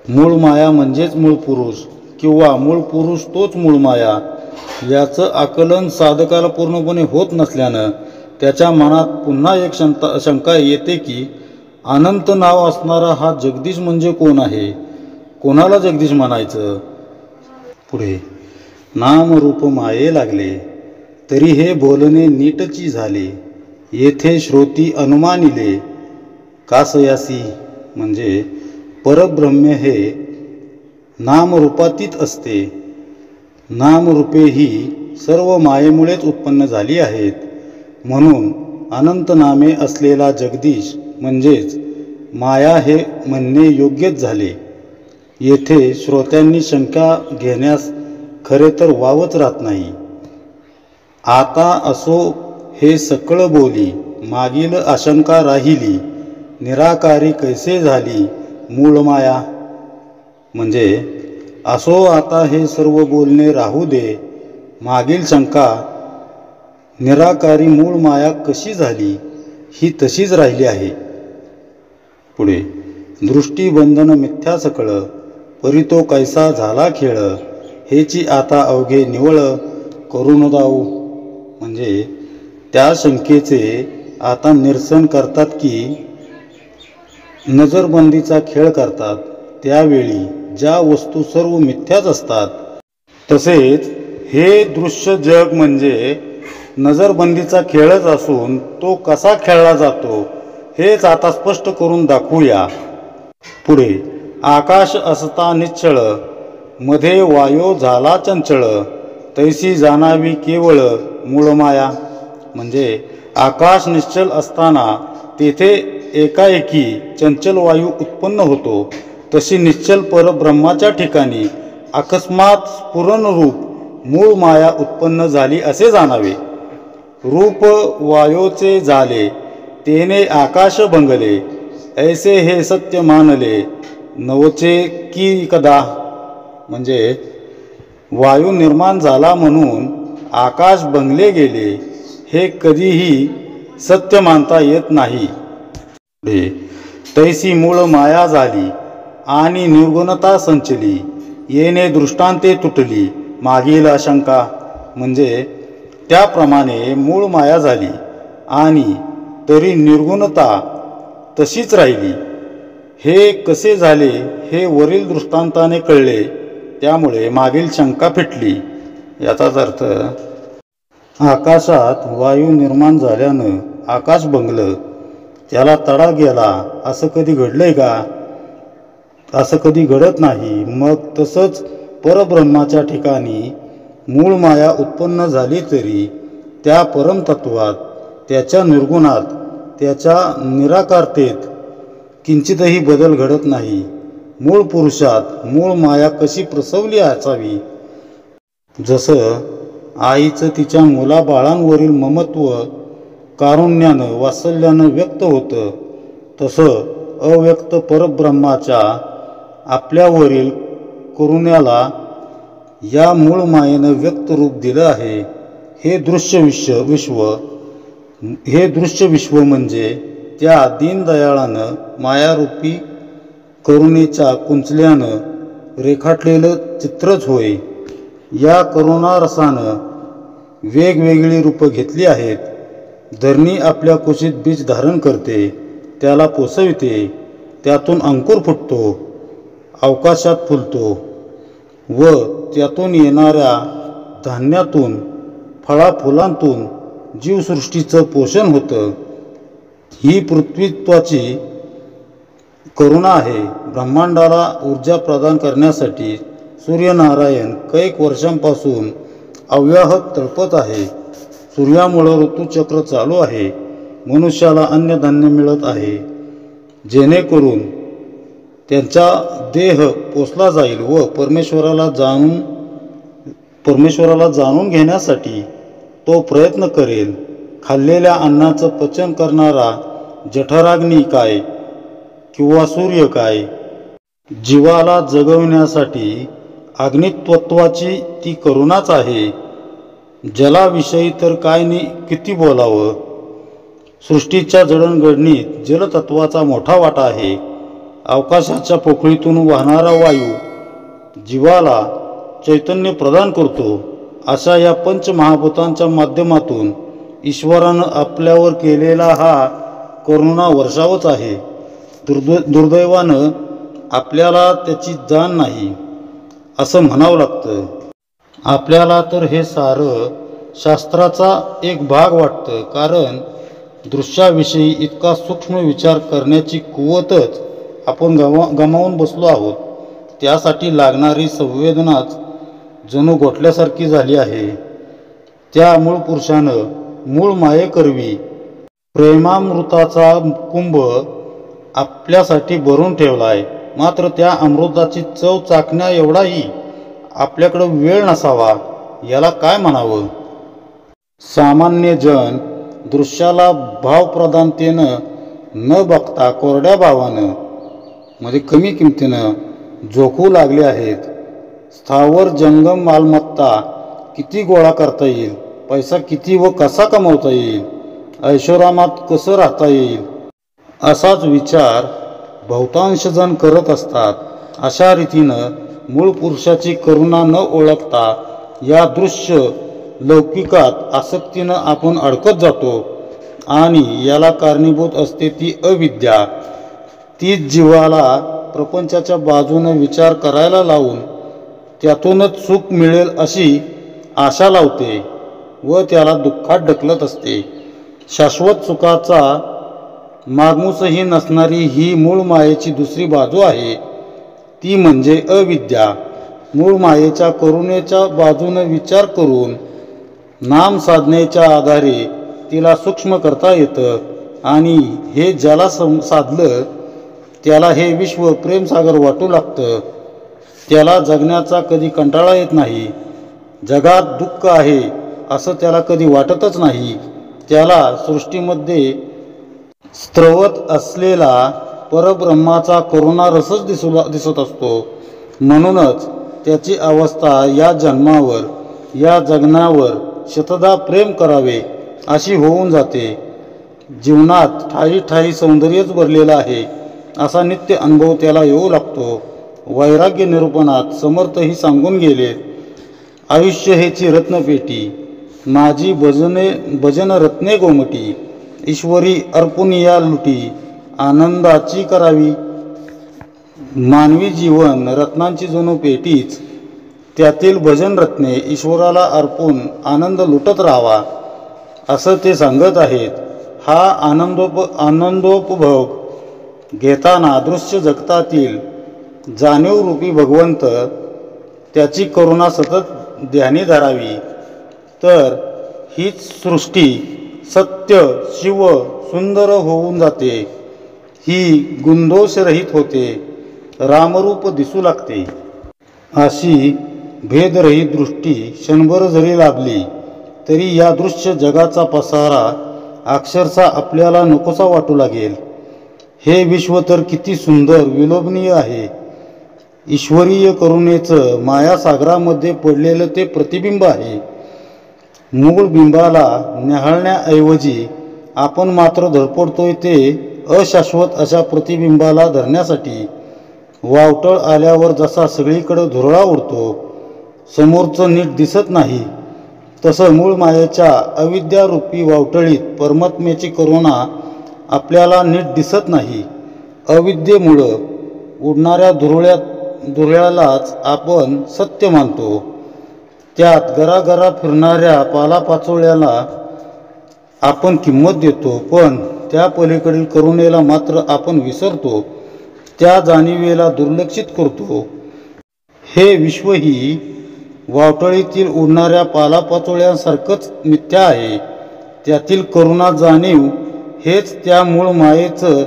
S1: मूळ माया म्हणजेच मूळ पुरुष किंवा मूळ पुरुष तोच मूळ माया याचं आकलन साधकाला पूर्णपणे होत नसल्यानं त्याच्या मनात पुन्हा एक शंका येते की अनंत नाव असणारा हा जगदीश म्हणजे कोण आहे? कोणाला जगदीश म्हणायचं? पुढे नामरूप माये लागले तरी हे बोलणे नीटची झाले, येथे श्रोती अनुमानिले कासयासी. म्हणजे परब्रह्म हे नामरूपातीत असते. नामरूपे ही सर्व मायेमुळेच उत्पन्न झाली आहेत. म्हणून अनंत नामे असलेला जगदीश म्हणजेच माया हे म्हणणे योग्यच झाले. येथे श्रोत्यांनी शंका घेण्यास खरे तर वावच राहत नाही. आता असो हे सकळ बोली, मागील आशंका राहिली, निराकारी कैसे झाली मूळ माया. म्हणजे असो आता हे सर्व बोलणे राहू दे, मागील शंका निराकारी मूळ माया कशी झाली ही तशीच राहिली आहे. पुढे दृष्टीबंधन मिथ्या सकळ, परी तो कैसा झाला खेळ, हेची आता अवघे निवळ करून दाऊ. म्हणजे त्या शंकेचे आता निरसन करतात की नजरबंदीचा खेळ करतात. त्यावेळी ज्या वस्तू सर्व मिथ्याच असतात तसेच हे दृश्य जग म्हणजे नजरबंदीचा खेळच असून तो कसा खेळला जातो हेच आता स्पष्ट करून दाखवूया. पुढे आकाश असता निश्चळ, मध्ये वायो झाला चंचळ, तैसी जाणावी केवळ मूळ माया. म्हणजे आकाश निश्चल असताना तेथे एकाएकी चंचल वायू उत्पन्न होतो, तशी निश्चल परब्रह्माच्या ठिकाणी अकस्मात स्फुरणरूप मूळ माया उत्पन्न झाली असे जाणावे. रूप वायोचे झाले तेने आकाश भंगले, ऐसे हे सत्य मानले नवचे की कदा. म्हणजे वायू निर्माण झाला म्हणून आकाश भंगले गेले हे कधीही सत्य मानता येत नाही. तैसी मूळ माया झाली आणि निर्गुणता संचली, येणे दृष्टांते तुटली मागील आशंका. म्हणजे त्याप्रमाणे मूळ माया झाली आणि तरी निर्गुणता तशीच राहिली. हे कसे झाले हे वरील दृष्टांताने कळले, त्यामुळे मागील शंका फिटली. याचाच अर्थ आकाशात वायू निर्माण झाल्यानं आकाश भंगलं, त्याला तडा गेला असं कधी घडलंय का? असं कधी घडत नाही. मग तसंच परब्रह्माच्या ठिकाणी मूळ माया उत्पन्न झाली तरी त्या परमतत्वात, त्याच्या निर्गुणात, त्याच्या निराकारतेत किंचितही बदल घडत नाही. मूळ पुरुषात मूळ माया कशी प्रसवली असावी, जसं आईचं तिच्या मुलाबाळांवरील ममत्व कारुण्यानं वात्सल्यानं व्यक्त होतं, तसं अव्यक्त परब्रह्माच्या आपल्यावरील करुण्याला या मूळ मायेनं व्यक्त रूप दिलं आहे. हे दृश्य विश्व म्हणजे त्या दीनदयाळानं मायारूपी करुणेच्या कुंचल्यानं रेखाटलेलं चित्रच होय. या करुणारसानं वेगवेगळी रूपं घेतली आहेत. धरणी आपल्या कुशीत बीज धारण करते, त्याला पोसविते, त्यातून अंकुर फुटतो, अवकाशात फुलतो व त्यातून येणाऱ्या धान्यातून, फळाफुलांतून जीवसृष्टीचं पोषण होतं. ही पृथ्वीत्वाची करुणा आहे. ब्रह्मांडाला ऊर्जा प्रदान करण्यासाठी सूर्यनारायण कैक वर्षांपासून अव्याहत तळपत आहे. सूर्यामुळं ऋतुचक्र चालू आहे. मनुष्याला अन्नधान्य मिळत आहे, जेणेकरून त्यांचा देह पोसला जाईल व परमेश्वराला जाणून घेण्यासाठी तो प्रयत्न करेल. खाल्लेल्या अन्नाचं पचन करणारा जठराग्नी काय किंवा सूर्य काय? जीवाला जगविण्यासाठी अग्नित्वत्वाची ती करुणाच आहे. जलाविषयी तर काय किती बोलावं. सृष्टीच्या जडणघडणीत जलतत्वाचा मोठा वाटा आहे. अवकाशाच्या पोकळीतून वाहणारा वायू जीवाला चैतन्य प्रदान करतो. अशा या पंचमहाभूतांच्या माध्यमातून ईश्वरानं आपल्यावर केलेला हा करुणा वर्षावच आहे. दुर्दैवानं आपल्याला त्याची जाण नाही असं म्हणावं लागतं. आपल्याला तर हे सारं शास्त्राचा एक भाग वाटतं, कारण दृश्याविषयी इतका सूक्ष्म विचार करण्याची कुवतच आपण गमावून बसलो आहोत. त्यासाठी लागणारी संवेदनाच जणू गोठल्यासारखी झाली आहे. त्या मूळ पुरुषानं मूळ मायेकरवी प्रेमामृताचा कुंभ आपल्यासाठी भरून ठेवलाय. मात्र त्या अमृताची चव चाखण्या एवढाही आपल्याकडं वेळ नसावा, याला काय म्हणावं? सामान्य जन दृश्याला भावप्रधानतेनं न बघता कोरड्या भावानं, म्हणजे कमी किमतीनं जोखू लागले आहेत. स्थावर जंगम मालमत्ता किती गोळा करता येईल, पैसा किती व कसा कमवता येईल, ऐशोरामात कसं राहता येईल, असाच विचार बहुतांश जण करत असतात. अशा रीतीनं मूळ पुरुषाची करुणा न ओळखता या दृश्य लौकिकात आसक्तीनं आपण अडकत जातो आणि याला कारणीभूत असते ती अविद्या. तीच जीवाला प्रपंचाच्या बाजूनं विचार करायला लावून त्यातूनच सुख मिळेल अशी आशा लावते व त्याला दुःखात ढकलत असते. शाश्वत सुखाचा मागमूसही नसणारी ही मूळ मायेची दुसरी बाजू आहे, ती म्हणजे अविद्या. मूळ मायेच्या करुणेच्या बाजूने विचार करून नाम साधनेच्या आधारे तिला सूक्ष्म करता येतं आणि हे ज्याला साधलं त्याला हे विश्व प्रेमसागर वाटू लागतं. त्याला जगण्याचा कधी कंटाळा येत नाही. जगात दुःख आहे असं त्याला कधी वाटतच नाही. त्याला सृष्टीमध्ये स्त्रवत असलेला परब्रह्माचा करुणा रसच दिसत असतो. म्हणूनच त्याची अवस्था या जन्मावर, या जगण्यावर शतदा प्रेम करावे अशी होऊन जाते. जीवनात ठायी ठायी सौंदर्यच भरलेलं आहे असा नित्य अनुभव त्याला येऊ लागतो. वैराग्य निरूपणात समर्थही सांगून गेले, आयुष्य हेची रत्नपेटी, माझी भजन रत्ने गोमटी, ईश्वरी अर्पुन या लुटी, आनंदाची करावी. मानवी जीवन रत्नांची जणू पेटीच, त्यातील भजन रत्ने ईश्वराला अर्पून आनंद लुटत राहावा असं ते सांगत आहेत. हा आनंदोपभोग घेताना दृश्य जगतातील जाणीवरूपी भगवंत त्याची करुणा सतत ध्यानी धरावी, तर हीच सृष्टी सत्य शिव सुंदर होऊन जाते. ही गुणदोषरहित होते, रामरूप दिसू लागते. अशी भेदरहित दृष्टी क्षणभर जरी लाभली तरी या दृश्य जगाचा पसारा अक्षरशः आपल्याला नकोसा वाटू लागेल. हे विश्व तर किती सुंदर विलोभनीय आहे. ईश्वरीय करुणेचं मायासागरामध्ये पडलेलं ते प्रतिबिंब आहे. मूळ बिंबाला न्याहाळण्याऐवजी आपण मात्र धडपडतोय ते अशाश्वत अशा प्रतिबिंबाला धरण्यासाठी. वावटळ आल्यावर जसा सगळीकडे धुरळा उडतो, समोरचं नीट दिसत नाही, तसं मूळ मायेच्या अविद्यारूपी वावटळीत परमात्म्याची करुणा आपल्याला नीट दिसत नाही. अविद्येमुळं उडणाऱ्या धुरळ्यालाच आपण सत्य मानतो. त्यात गरागरा फिरणाऱ्या पालापाचोळ्याला आपण किंमत देतो, पण त्या पलीकडील करुणेला मात्र आपण विसरतो, त्या जाणीवेला दुर्लक्षित करतो. हे विश्वही वावटळीतील उडणाऱ्या पालापाचोळ्यांसारखंच मिथ्या आहे. त्यातील करुणा जाणीव हेच त्या मूळ मायेचं,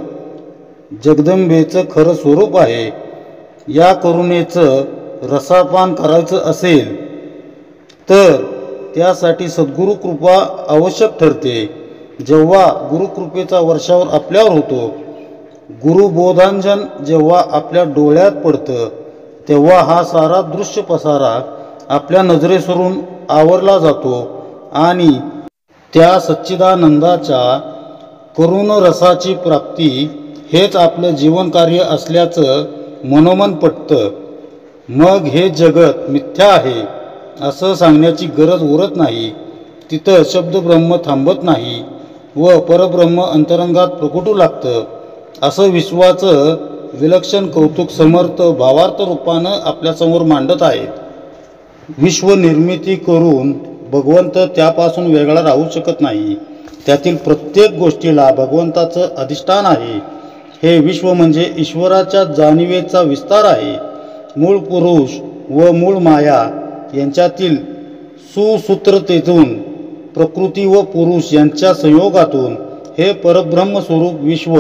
S1: जगदंबेचं खरं स्वरूप आहे. या करुणेचं रसापान करायचं असेल तर त्यासाठी सद्गुरु कृपा आवश्यक ठरते. जेव्हा गुरुकृपेचा वर्षावर आपल्यावर होतो, गुरुबोधांजन जेव्हा आपल्या डोळ्यात पडतं, तेव्हा हा सारा दृश्य पसारा आपल्या नजरेसरून आवरला जातो आणि त्या सच्चिदानंदाच्या करुण रसाची प्राप्ती हेच आपलं जीवनकार्य असल्याचं मनोमन पटतं. मग हे जगत मिथ्या आहे असं सांगण्याची गरज उरत नाही. तिथं शब्दब्रह्म थांबत नाही व परब्रह्म अंतरंगात प्रकटू लागतं. असं विश्वाचं विलक्षण कौतुक समर्थ भावार्थ रूपानं आपल्यासमोर मांडत आहेत. विश्वनिर्मिती करून भगवंत त्यापासून वेगळा राहू शकत नाही. त्यातील प्रत्येक गोष्टीला भगवंताचं अधिष्ठान आहे. हे विश्व म्हणजे ईश्वराच्या जाणीवेचा विस्तार आहे. मूळ पुरुष व मूळ माया यांच्यातील सुसूत्रतेतून, प्रकृती व पुरुष यांच्या संयोगातून हे परब्रह्म स्वरूप विश्व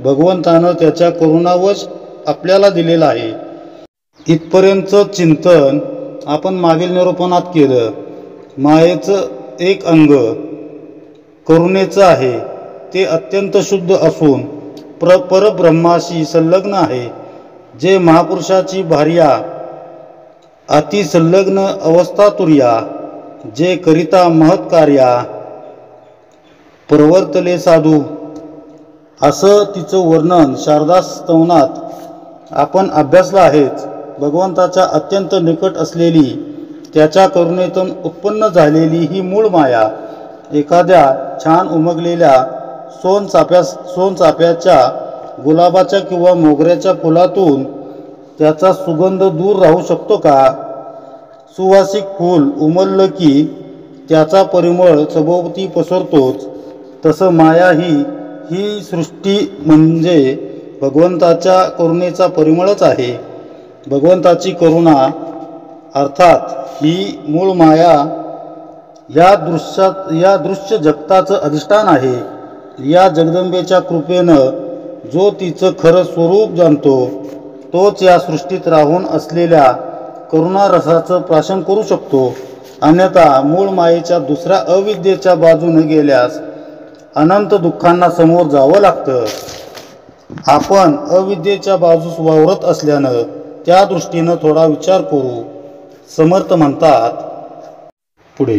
S1: भगवंतानं त्याच्या करुणावश आपल्याला दिलेलं आहे. इथपर्यंतचं चिंतन आपण मागील निरूपणात केलं. मायेचं एक अंग करुणेचं आहे. ते अत्यंत शुद्ध असून परब्रह्माशी संलग्न आहे. जे महापुरुषाची भार्या, अतिसंलग्न अवस्थातुर्या, जे करिता महत्कार्या, प्रवर्तले साधू, असं तिचं वर्णन शारदा स्तवनात आपण अभ्यासलं आहेच. भगवंताच्या अत्यंत निकट असलेली, त्याच्या करुणेतून उत्पन्न झालेली ही मूळ माया एखाद्या छान उमगलेल्या सोनचाफ्याच्या, गुलाबाच्या किंवा मोगऱ्याच्या फुलातून त्याचा सुगंध दूर राहू शकतो का? सुवासिक फूल उमललं की त्याचा परिमळ सभोवती पसरतोच. तसं माया ही सृष्टी म्हणजे भगवंताच्या करुणेचा परिमळच आहे. भगवंताची करुणा अर्थात ही मूळ माया या दृश्य जगताचं अधिष्ठान आहे. या जगदंबेच्या कृपेनं जो तिचं खरं स्वरूप जाणतो तोच या सृष्टीत राहून असलेल्या करुणारसाचं प्राशन करू शकतो. अन्यथा मूळ मायेच्या दुसऱ्या अविद्येच्या बाजूने गेल्यास अनंत दुःखांना समोर जावं लागतं. आपण अविद्येच्या बाजूस वावरत असल्यानं त्या दृष्टीनं थोडा विचार करू. समर्थ म्हणतात पुढे,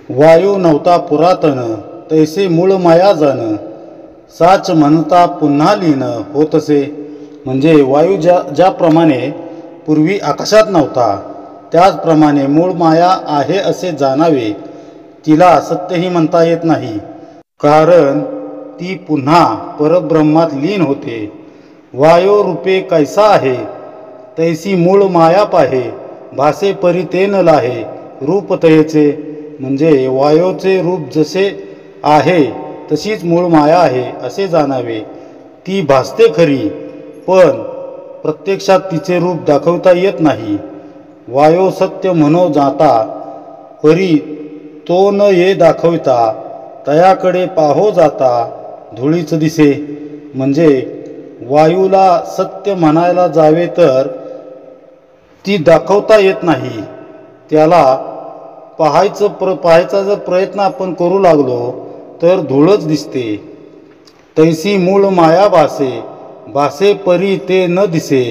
S1: वायू नव्हता पुरातन तैसे मूळ माया जाण, साच म्हणता पुन्हा लीन होतसे. म्हणजे वायू ज्याप्रमाणे पूर्वी आकाशात नव्हता त्याचप्रमाणे मूळ माया आहे असे जाणावे. तिला सत्यही म्हणता येत नाही, कारण ती पुन्हा परब्रह्मात लीन होते. वायो रूपे कैसा आहे तैसी मूळ माया पाहे, भासे परी ते न लाहे रूप तयेचे. म्हणजे वायोचे रूप जसे आहे तशीच मूळ माया आहे असे जाणावे. ती भासते खरी, पण प्रत्यक्षात तिचे रूप दाखवता येत नाही. वायो सत्य म्हणो जाता, परी तो न ये दाखविता, तयाकडे पाहो जाता धुळीच दिसे. म्हणजे वायूला सत्य म्हणायला जावे तर ती दाखवता येत नाही. त्याला पाहायचा जर प्रयत्न आपण करू लागलो तर धूळच दिसते. तैसी मूळ माया भासे, भासे परी ते न दिसे.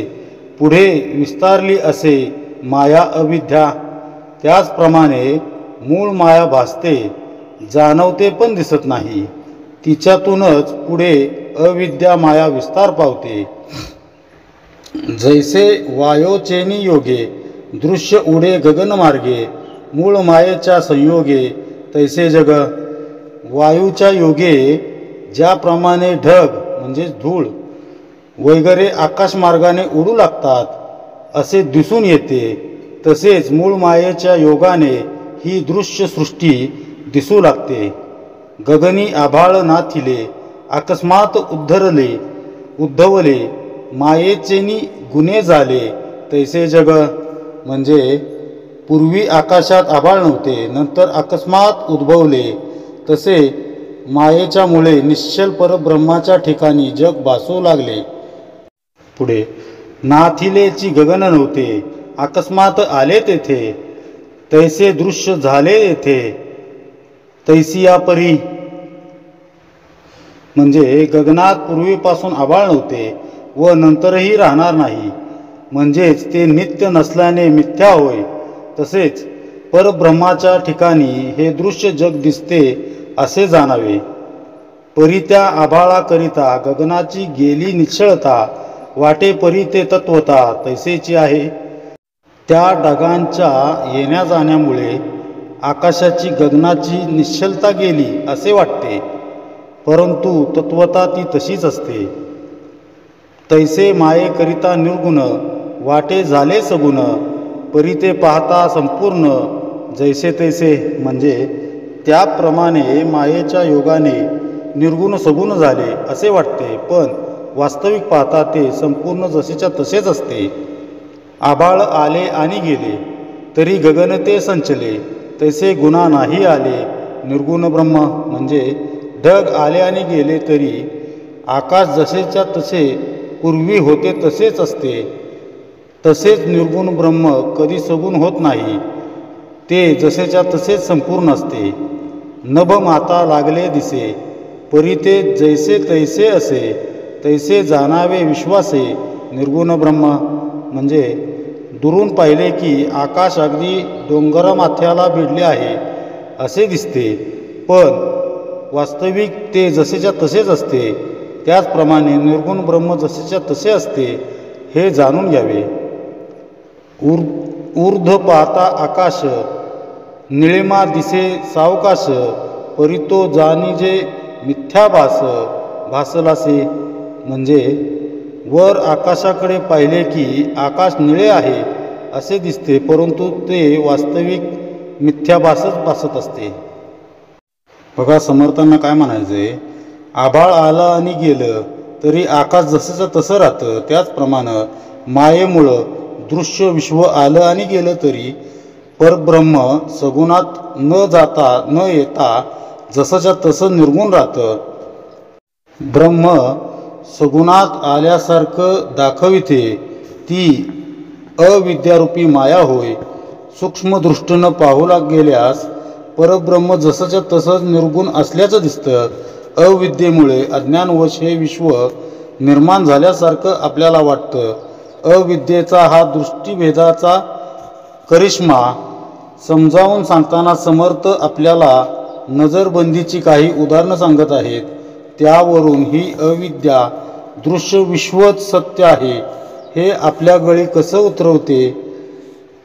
S1: पुढे विस्तारली असे माया अविद्या. त्याचप्रमाणे मूळ माया भासते, जाणवते पण दिसत नाही. तिच्यातूनच पुढे अविद्या माया विस्तार पावते. जैसे वायोचेनी योगे दृश्य उडे गगन मार्गे, मूळ मायेच्या संयोगे तैसे जग. वायूच्या योगे ज्याप्रमाणे ढग म्हणजे धूळ वगैरे आकाशमार्गाने उडू लागतात असे दिसून येते, तसेच मूळ मायेच्या योगाने ही दृश्य सृष्टी दिसू लागते. गगनी आभाळ नाथिले, अकस्मात उद्धवले, मायेचेनी गुन्हे झाले तैसे जग. म्हणजे पूर्वी आकाशात आभाळ नव्हते, नंतर अकस्मात उद्भवले, तसे मायेच्यामुळे निश्चल परब्रह्माच्या ठिकाणी जग भासू लागले. पुढे, नाथिलेची गगन नव्हते, अकस्मात आले तेथे, तैसे दृश्य झाले येथे, तैसी या परी. म्हणजे गगनात पूर्वीपासून आभाळ नव्हते व नंतरही राहणार नाही, म्हणजेच ते नित्य नसल्याने मिथ्या होय. तसेच परब्रह्माच्या ठिकाणी हे दृश्य जग दिसते असे जाणावे. परी त्या आभाळाकरिता गगनाची गेली निश्चळता, वाटे परी ते तत्वता तैसेची आहे. त्या ढगांच्या येण्या जाण्यामुळे आकाशाची गगनाची निश्चलता गेली असे वाटते, परंतु तत्वता ती तशीच असते. तैसे मायेकरिता निर्गुण, वाटे झाले सगुण, परी ते पाहता संपूर्ण जैसे तैसे. म्हणजे त्याप्रमाणे मायेच्या योगाने निर्गुण सगुण झाले असे वाटते, पण वास्तविक पाहता ते संपूर्ण जसेच्या तसेच असते. आभाळ आले आणि गेले तरी गगन ते संचले, तैसे गुणा नाही आले निर्गुण ब्रह्म. म्हणजे ढग आले आणि गेले तरी आकाश जसेच्या तसे पूर्वी होते तसेच असते. तसेच निर्गुण ब्रह्म कधी सगुण होत नाही, ते जसेच्या तसेच संपूर्ण असते. नभ माता लागले दिसे, परी ते जैसे तैसे असे, तैसे जाणावे विश्वासे निर्गुण ब्रह्म. म्हणजे दुरून पाहिले की आकाश अगदी डोंगरमाथ्याला भिडले आहे असे दिसते, पण वास्तविक ते जसेच्या तसेच असते. त्याचप्रमाणे निर्गुण ब्रह्म जसेच्या तसे असते हे जाणून घ्यावे. ऊर्ध्व पाहता आकाश, निळिमा दिसे सावकाश, परी तो जाणीजे मिथ्याभास भासलासे. म्हणजे वर आकाशाकडे पाहिले की आकाश निळे आहे असे दिसते, परंतु ते वास्तविक मिथ्याभासच भासत असते. बघा, समर्थांना काय म्हणायचे, आभाळ आलं आणि गेलं तरी आकाश जसंचं तसं राहतं. त्याचप्रमाणे मायेमुळं दृश्य विश्व आलं आणि गेलं तरी परब्रह्म सगुणात न जाता न येता जसंच्या तसं निर्गुण राहतं. ब्रह्म सगुणात आल्यासारखं दाखविते, ती अविद्यारूपी माया होय. सूक्ष्मदृष्टीनं पाहू गेल्यास परब्रह्म जसंच्या तसंच निर्गुण असल्याचं दिसतं. अविद्येमुळे अज्ञानवश हे विश्व निर्माण झाल्यासारखं आपल्याला वाटतं. अविद्येचा हा दृष्टीभेदाचा करिश्मा समजावून सांगताना समर्थ आपल्याला नजरबंदीची काही उदाहरणं सांगत आहेत. त्यावरून ही अविद्या दृश्य विश्वच सत्य आहे हे आपल्या गळी कसं उतरवते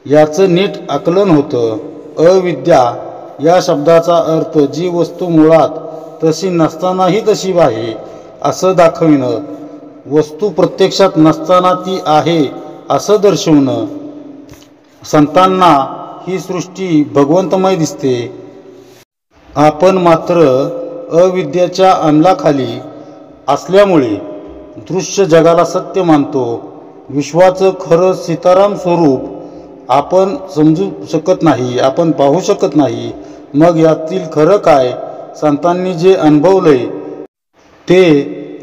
S1: याचं नीट आकलन होतं. अविद्या या शब्दाचा अर्थ जी वस्तू मुळात तशी नसतानाही तशी आहे असं दाखविणं, वस्तू प्रत्यक्षात नसताना ती आहे असं दर्शवणं. संतांना ही सृष्टी भगवंतमय दिसते. आपण मात्र अविद्येच्या अंमलाखाली असल्यामुळे दृश्य जगाला सत्य मानतो. विश्वाचं खरं सीताराम स्वरूप आपण समजू शकत नाही, आपण पाहू शकत नाही. मग यातील खरं काय? संतांनी जे अनुभवलंय ते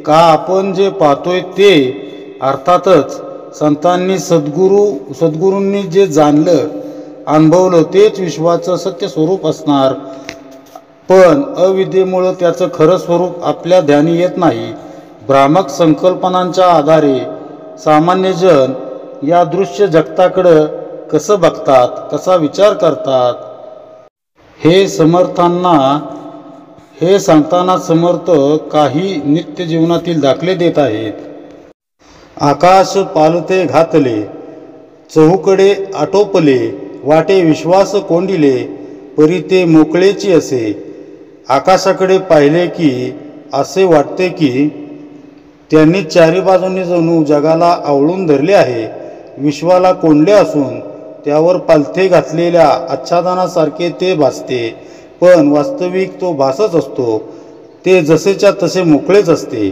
S1: का आपण जे पाहतोय ते? अर्थातच संतांनी सद्गुरूंनी जे जाणलं अनुभवलं तेच विश्वाचं सत्य स्वरूप असणार. पण अविद्येमुळं त्याचं खरं स्वरूप आपल्या ध्यानी येत नाही. भ्रामक संकल्पनांच्या आधारे सामान्यजन या दृश्य जगताकडं कसं बघतात, कसा विचार करतात हे सांगताना समर्थ काही नित्य जीवनातील दाखले देत आहेत. आकाश पालते घातले, चहूकडे आटोपले, वाटे विश्वास कोंडिले, परी ते मोकळेची असे. आकाशाकडे पाहिले की असे वाटते की त्यांनी चारी बाजूंनी जणू जगाला आवळून धरले आहे. विश्वाला कोंडले असून त्यावर पालथे घातलेल्या आच्छादनासारखे ते भासते. पण वास्तविक तो भासच असतो. ते जसेच्या तसे मोकळेच असते.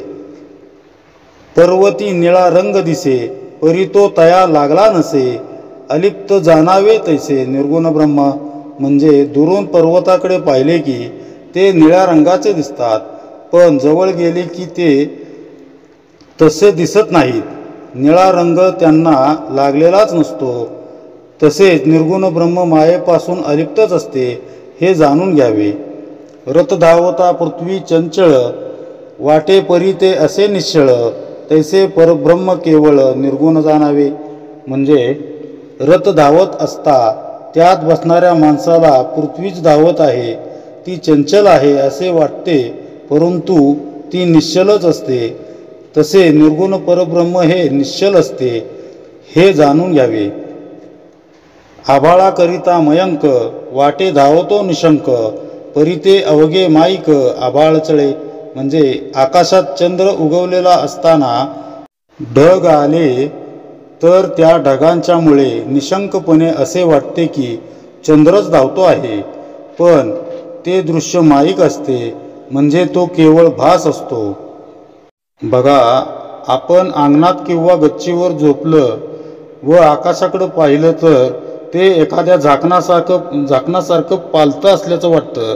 S1: पर्वती निळा रंग दिसे, परी तो तया लागला नसे. अलिप्त जाणावे तैसे. निर्गुण ब्रह्म म्हणजे दुरून पर्वताकडे पाहिले की ते निळ्या रंगाचे दिसतात, पण जवळ गेले की ते तसे दिसत नाहीत. निळा रंग त्यांना लागलेलाच नसतो. तसेच निर्गुण ब्रह्म मायेपासून अलिप्तच असते हे जाणून घ्यावे. रथ धावता पृथ्वी चंचळ, वाटे परी ते असे निश्चळ. तैसे परब्रह्म केवळ निर्गुण जाणावे. म्हणजे रथ धावत असता त्यात बसणाऱ्या माणसाला पृथ्वीच धावत आहे, ती चंचल आहे असे वाटते, परंतु ती निश्चलच असते. तसे निर्गुण परब्रह्म हे निश्चल असते हे जाणून घ्यावे. आभाळाकरिता मयंक, वाटे धावतो निशंक. परी ते अवघे माईक, आभाळ चळे. म्हणजे आकाशात चंद्र उगवलेला असताना ढग आले तर त्या ढगांच्या मुळे निशंकपणे असे वाटते की चंद्रच धावतो आहे, पण ते दृश्य माईक असते. म्हणजे तो केवळ भास असतो. बघा, आपण अंगणात किंवा गच्चीवर झोपलं व आकाशाकडे पाहिलं तर ते एखाद्या झाकणासारखं पालतं असल्याचं वाटतं.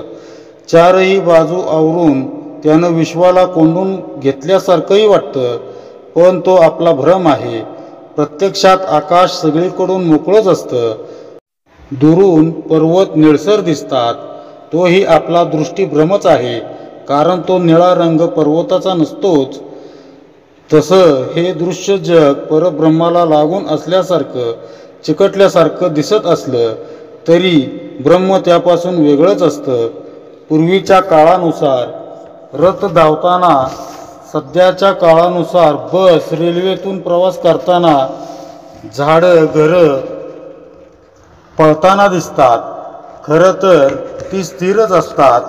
S1: चारही बाजू आवरून त्यानं विश्वाला कोंडून घेतल्यासारखंही वाटतं, पण तो आपला भ्रम आहे. प्रत्यक्षात आकाश सगळीकडून मोकळंच असतं. दुरून पर्वत निळसर दिसतात, तोही आपला दृष्टीभ्रमच आहे, कारण तो निळा रंग पर्वताचा नसतोच. तसं हे दृश्य जग परब्रह्माला लागून असल्यासारखं चिकटल्यासारखं दिसत असलं तरी ब्रह्म त्यापासून वेगळंच असतं. पूर्वीच्या काळानुसार रथ धावताना, सध्याच्या काळानुसार बस रेल्वेतून प्रवास करताना झाडं घरं पळताना दिसतात. खरं तर ती स्थिरच असतात.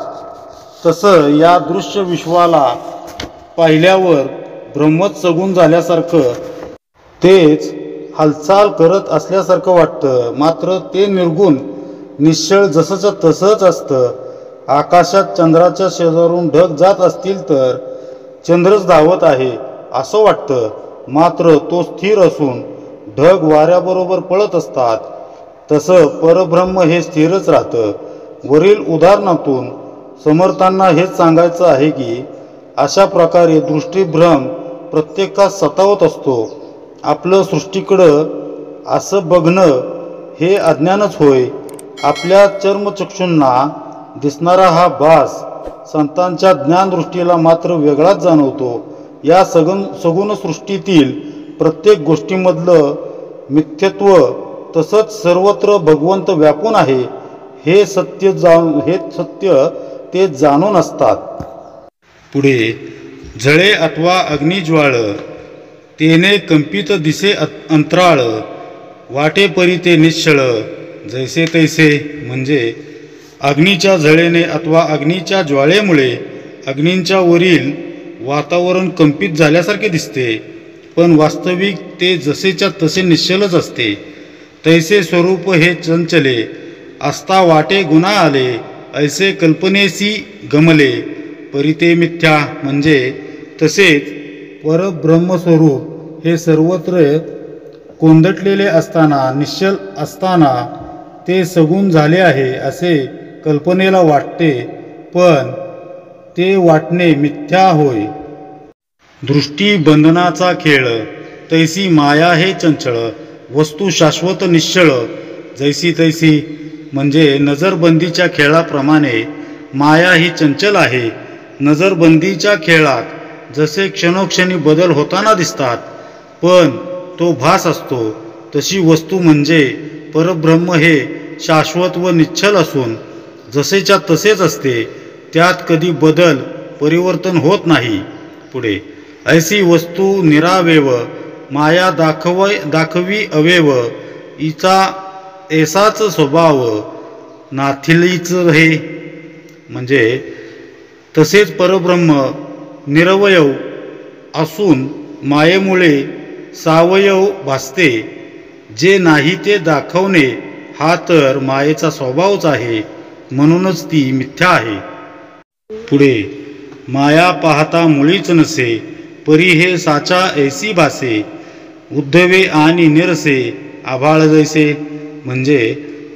S1: तसं या दृश्य विश्वाला पाहिल्यावर ब्रह्मच सगुण झाल्यासारखं, तेच हालचाल करत असल्यासारखं वाटतं. मात्र ते निर्गुण निश्चळ जसंच तसंच असतं. आकाशात चंद्राच्या शेजारून ढग जात असतील तर चंद्रच धावत आहे असं वाटतं, मात्र तो स्थिर असून ढग वाऱ्याबरोबर पळत असतात. तसं परब्रह्म हे स्थिरच राहतं. वरील उदाहरणातून समर्थांना हेच सांगायचं आहे की अशा प्रकारे दृष्टीभ्रम प्रत्येकास सतावत असतो. आपलं सृष्टीकडं असं बघणं हे अज्ञानच होय. आपल्या चर्मचक्षूंना दिसणारा हा भास संतांच्या ज्ञानदृष्टीला मात्र वेगळाच जाणवतो. या सगुण सृष्टीतील प्रत्येक गोष्टीमधलं मिथ्यत्व तसंच सर्वत्र भगवंत व्यापून आहे हे सत्य ते जाणून असतात. पुढे जळे अथवा अग्निज्वाळ तेने कंपित दिसे अंतराळ वाटे परी ते निश्चळ जैसे तैसे. म्हणजे अग्नीच्या झळेने अथवा अग्नीच्या ज्वाळेमुळे अग्नींच्या वरील वातावरण कंपित झाल्यासारखे दिसते, पण वास्तविक ते जसेच्या तसे निश्चलच असते. तैसे स्वरूप हे चंचले असता वाटे गुणा आले ऐसे कल्पनेसी गमले परी ते मिथ्या. म्हणजे तसेच परब्रह्मस्वरूप हे सर्वत्र कोंदटलेले असताना निश्चल असताना ते सगुण झाले आहे असे कल्पनेला वाटते, पण ते वाटणे मिथ्या होय. दृष्टी बंधनाचा खेळ तैसी माया हे चंचळ वस्तू शाश्वत निश्चळ जैसी तैसी. म्हणजे नजरबंदीच्या खेळाप्रमाणे माया ही चंचल आहे. नजरबंदीच्या खेळात जसे क्षणोक्षणी बदल होताना दिसतात, पण तो भास असतो, तशी वस्तू म्हणजे परब्रह्म हे शाश्वत व निश्चल असून जसेच्या तसेच असते. त्यात कधी बदल परिवर्तन होत नाही. पुढे ऐसी वस्तू निरावेव माया दाखवी अवेव हिचा ऐसाच स्वभाव नाथिलीच हे. म्हणजे तसेच परब्रह्म निरवयव असून मायेमुळे सावयव भासते. जे नाही ते दाखवणे हा तर मायेचा स्वभावच आहे, म्हणूनच ती मिथ्या आहे. पुढे माया पाहता मुळीच नसे परी हे साचा ऐसी भासे उद्धवे आणि निरसे आभाळ जैसे. म्हणजे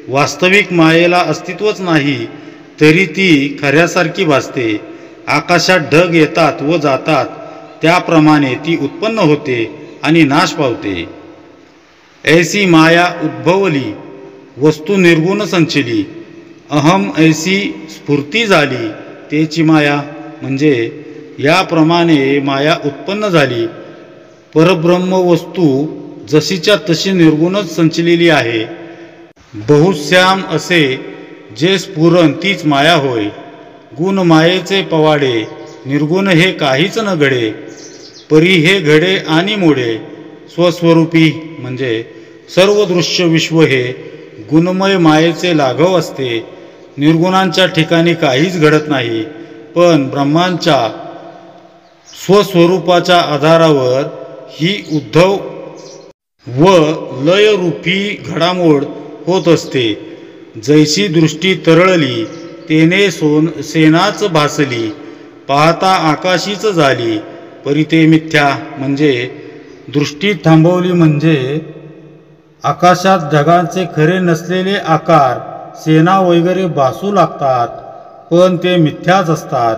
S1: वास्तविक मायेला अस्तित्वच नाही तरी ती खऱ्यासारखी भासते. आकाशात ढग येतात व जातात त्याप्रमाणे ती उत्पन्न होते आणि नाश पावते. ऐसी माया उद्भवली वस्तू निर्गुण संचली अहम ऐसी स्फूर्ती झाली तेची माया. म्हणजे याप्रमाणे माया उत्पन्न झाली. परब्रह्म वस्तू जशीच्या तशी निर्गुणच संचलेली आहे. बहुश्याम असे जे स्फुरण तीच माया होय. गुण मायेचे पवाडे निर्गुण हे काहीच न घडे परी हे घडे आणि मोडे स्वस्वरूपी. म्हणजे सर्व दृश्य विश्व हे गुणमय मायेचे लाघव असते. निर्गुणांच्या ठिकाणी काहीच घडत नाही, पण ब्रह्मांच्या स्वस्वरूपाच्या आधारावर ही उद्धव व लयरूपी घडामोड होत असते. जैसी दृष्टी तरळली तेने सेनाच भासली पाहता आकाशीच झाली परी ते मिथ्या. म्हणजे दृष्टी थांबवली म्हणजे आकाशात ढगांचे खरे नसलेले आकार सेना वगैरे भासू लागतात, पण ते मिथ्याच असतात.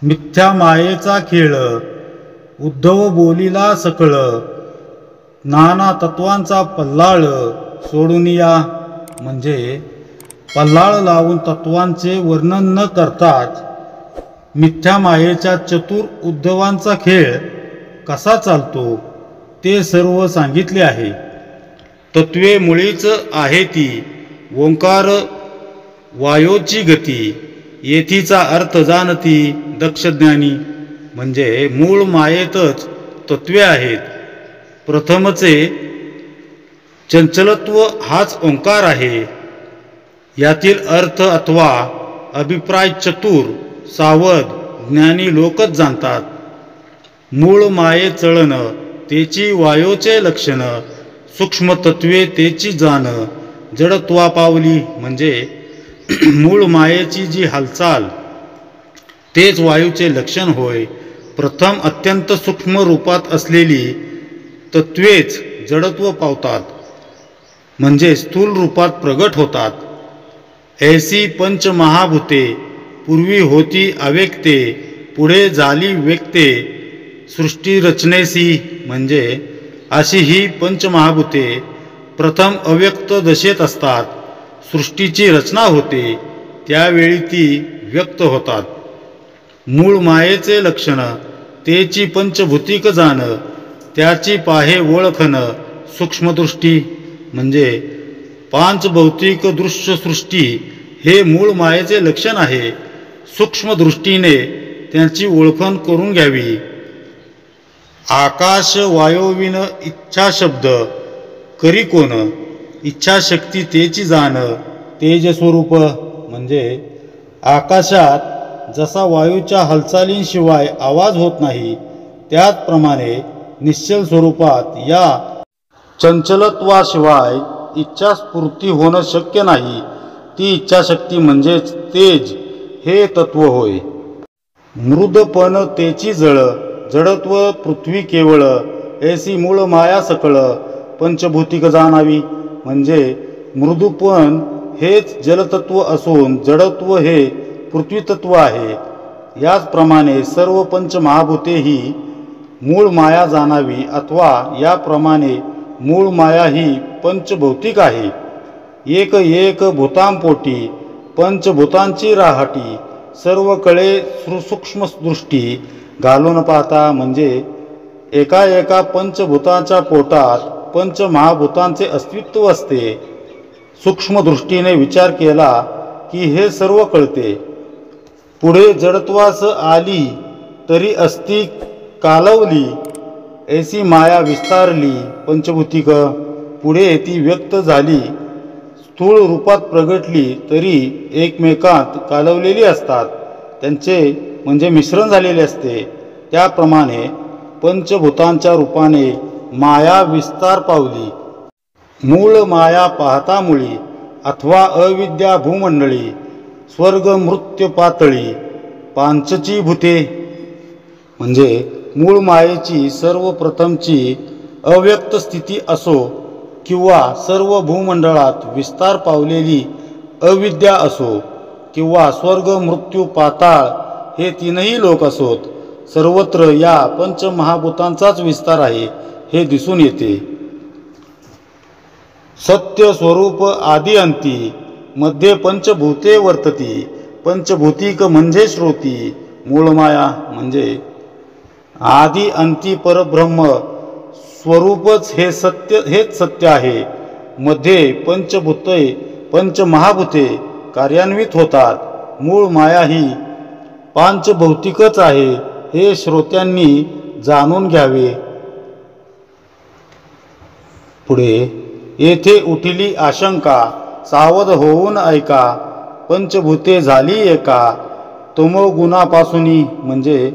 S1: मिथ्या मायेचा खेळ उद्धव बोलीला सकळ नाना तत्वांचा पल्लाळ सोडून या. म्हणजे पल्लाळ लावून तत्वांचे वर्णन न करताच मिथ्या मायेच्या चतुर उद्धवांचा खेळ कसा चालतो ते सर्व सांगितले आहे. तत्वे मुळीच आहे ती ओंकार वायोची गती येथीचा अर्थ जाणती दक्षज्ञानी. म्हणजे मूळ मायेतच तत्वे आहेत. प्रथमचे चंचलत्व हाच ओंकार आहे. यातील अर्थ अथवा अभिप्राय चतुर सावध ज्ञानी लोकच जाणतात. मूळ माये चळण तेची वायोचे लक्षण सूक्ष्म तत्वे तेची जाण जडत्वा पावली. म्हणजे मूळ मायेची जी हालचाल तेच वायूचे लक्षण होय. प्रथम अत्यंत सूक्ष्म रूपात असलेली तत्वेच जडत्व पावतात, म्हणजे स्थूल रूपात प्रगट होतात. ऐसी पंचमहाभूते पूर्वी होती अव्यक्ते पुढे झाली व्यक्ते सृष्टी रचनेसी. म्हणजे अशी ही पंचमहाभूते प्रथम अव्यक्त दशेत असतात. सृष्टीची रचना होते त्यावेळी ती व्यक्त होतात. मूळ मायेचे लक्षण तेची पंचभूतिक जाणं, त्याची पाहे ओळखणं सूक्ष्मदृष्टी म्हणजे पांचभौतिक दृश्य सृष्टी हे मूळ मायेचे लक्षण आहे. सूक्ष्मदृष्टीने त्यांची ओळखण करून घ्यावी. आकाश वायोविन इच्छा शब्द करी कोण, इच्छाशक्ती तेची जाण तेज स्वरूप म्हणजे आकाशात जसा वायूच्या हालचालींशिवाय आवाज होत नाही त्याचप्रमाणे निश्चल स्वरूपात या चंचलत्वाशिवाय इच्छास्फूर्ती होणं शक्य नाही. ती इच्छाशक्ती म्हणजेच तेज हे तत्व होय. मृदपण तेची जळ, जडत्व पृथ्वी केवळ, ऐसी मूळ माया सकळ पंचभूतिक जाणावी म्हणजे मृदूपण हेच जलतत्व असून जडत्व हे पृथ्वीतत्व आहे. याचप्रमाणे सर्व पंचमहाभूते ही मूळ माया जाणावी अथवा याप्रमाणे मूळ माया ही पंचभौतिक आहे. एक एक भूतांपोटी पंचभूतांची राहाटी, सर्व कळे सूक्ष्म दृष्टी घालून पाहता म्हणजे एका एका पंचभूतांच्या पोटात पंचमहाभूतांचे अस्तित्व असते. सूक्ष्म दृष्टीने विचार केला की हे सर्व कळते. पुढे जडत्वास आली तरी अस्ति कालवली, ऐसी माया विस्तारली पंचभूतिक. पुढे ती व्यक्त झाली, स्थूळ रूपात प्रगटली तरी एकमेकांत कालवलेली असतात, त्यांचे म्हणजे मिश्रण झालेले असते. त्याप्रमाणे पंचभूतांच्या रूपाने माया विस्तार पावली. मूळ माया पाहता मुळी अथवा अविद्या भूमंडळी, स्वर्ग मृत्यू पातळी पांचची भूते म्हणजे मूळ मायेची सर्वप्रथमची अव्यक्त स्थिती असो किंवा सर्व भूमंडळात विस्तार पावलेली अविद्या असो किंवा स्वर्ग मृत्यू पाताळ हे तीनही लोक असोत, सर्वत्र या पंचमहाभूतांचाच विस्तार आहे हे दिसून येते. सत्य स्वरूप आदि अंती मध्ये पंचभूते वर्तती. पंचभूतिक म्हणजे श्रोती, मूळ माया म्हणजे आदि अंती परब्रह्म स्वरूपच हेच सत्य आहे. मध्ये पंचभूते पंचमहाभूते कार्यान्वित होतात. मूळ माया ही पांचभौतिकच आहे हे श्रोत्यांनी जाणून घ्यावे. पुढे येथे उठली आशंका, सावध होऊन ऐका. पंचभूते झाली एका तमोगुणापासूनी म्हणजे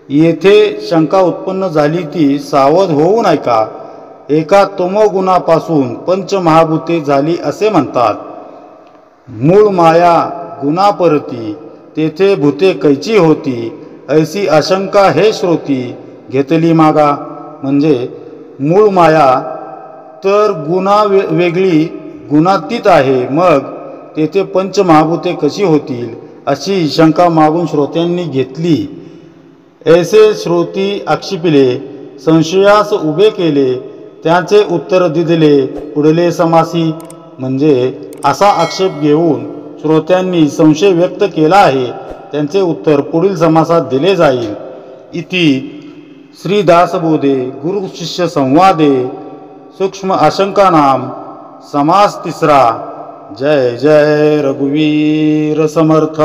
S1: येथे शंका उत्पन्न झाली ती सावध होऊन ऐका. एका तमोगुणापासून पंचमहाभूते झाली असे म्हणतात. मूळ माया गुणापरती तेथे भूते कैची होती, ऐसी आशंका हे श्रोती घेतली मागा. म्हणजे मूळ माया तर वेगळी गुणातीत आहे, मग तेथे पंचमहाभूते कशी होतील अशी शंका मागून श्रोत्यांनी घेतली. ऐसे श्रोती आक्षेपिले, संशयास उभे केले, त्याचे उत्तर दिले पुढले समासी. म्हणजे असा आक्षेप घेऊन श्रोत्यांनी संशय व्यक्त केला आहे, त्यांचे उत्तर पुढील समासात दिले जाईल. इति श्री दासबोधे गुरु शिष्य संवादे सूक्ष्म आशंका नाम समास तिसरा. जय जय रघुवीर समर्थ.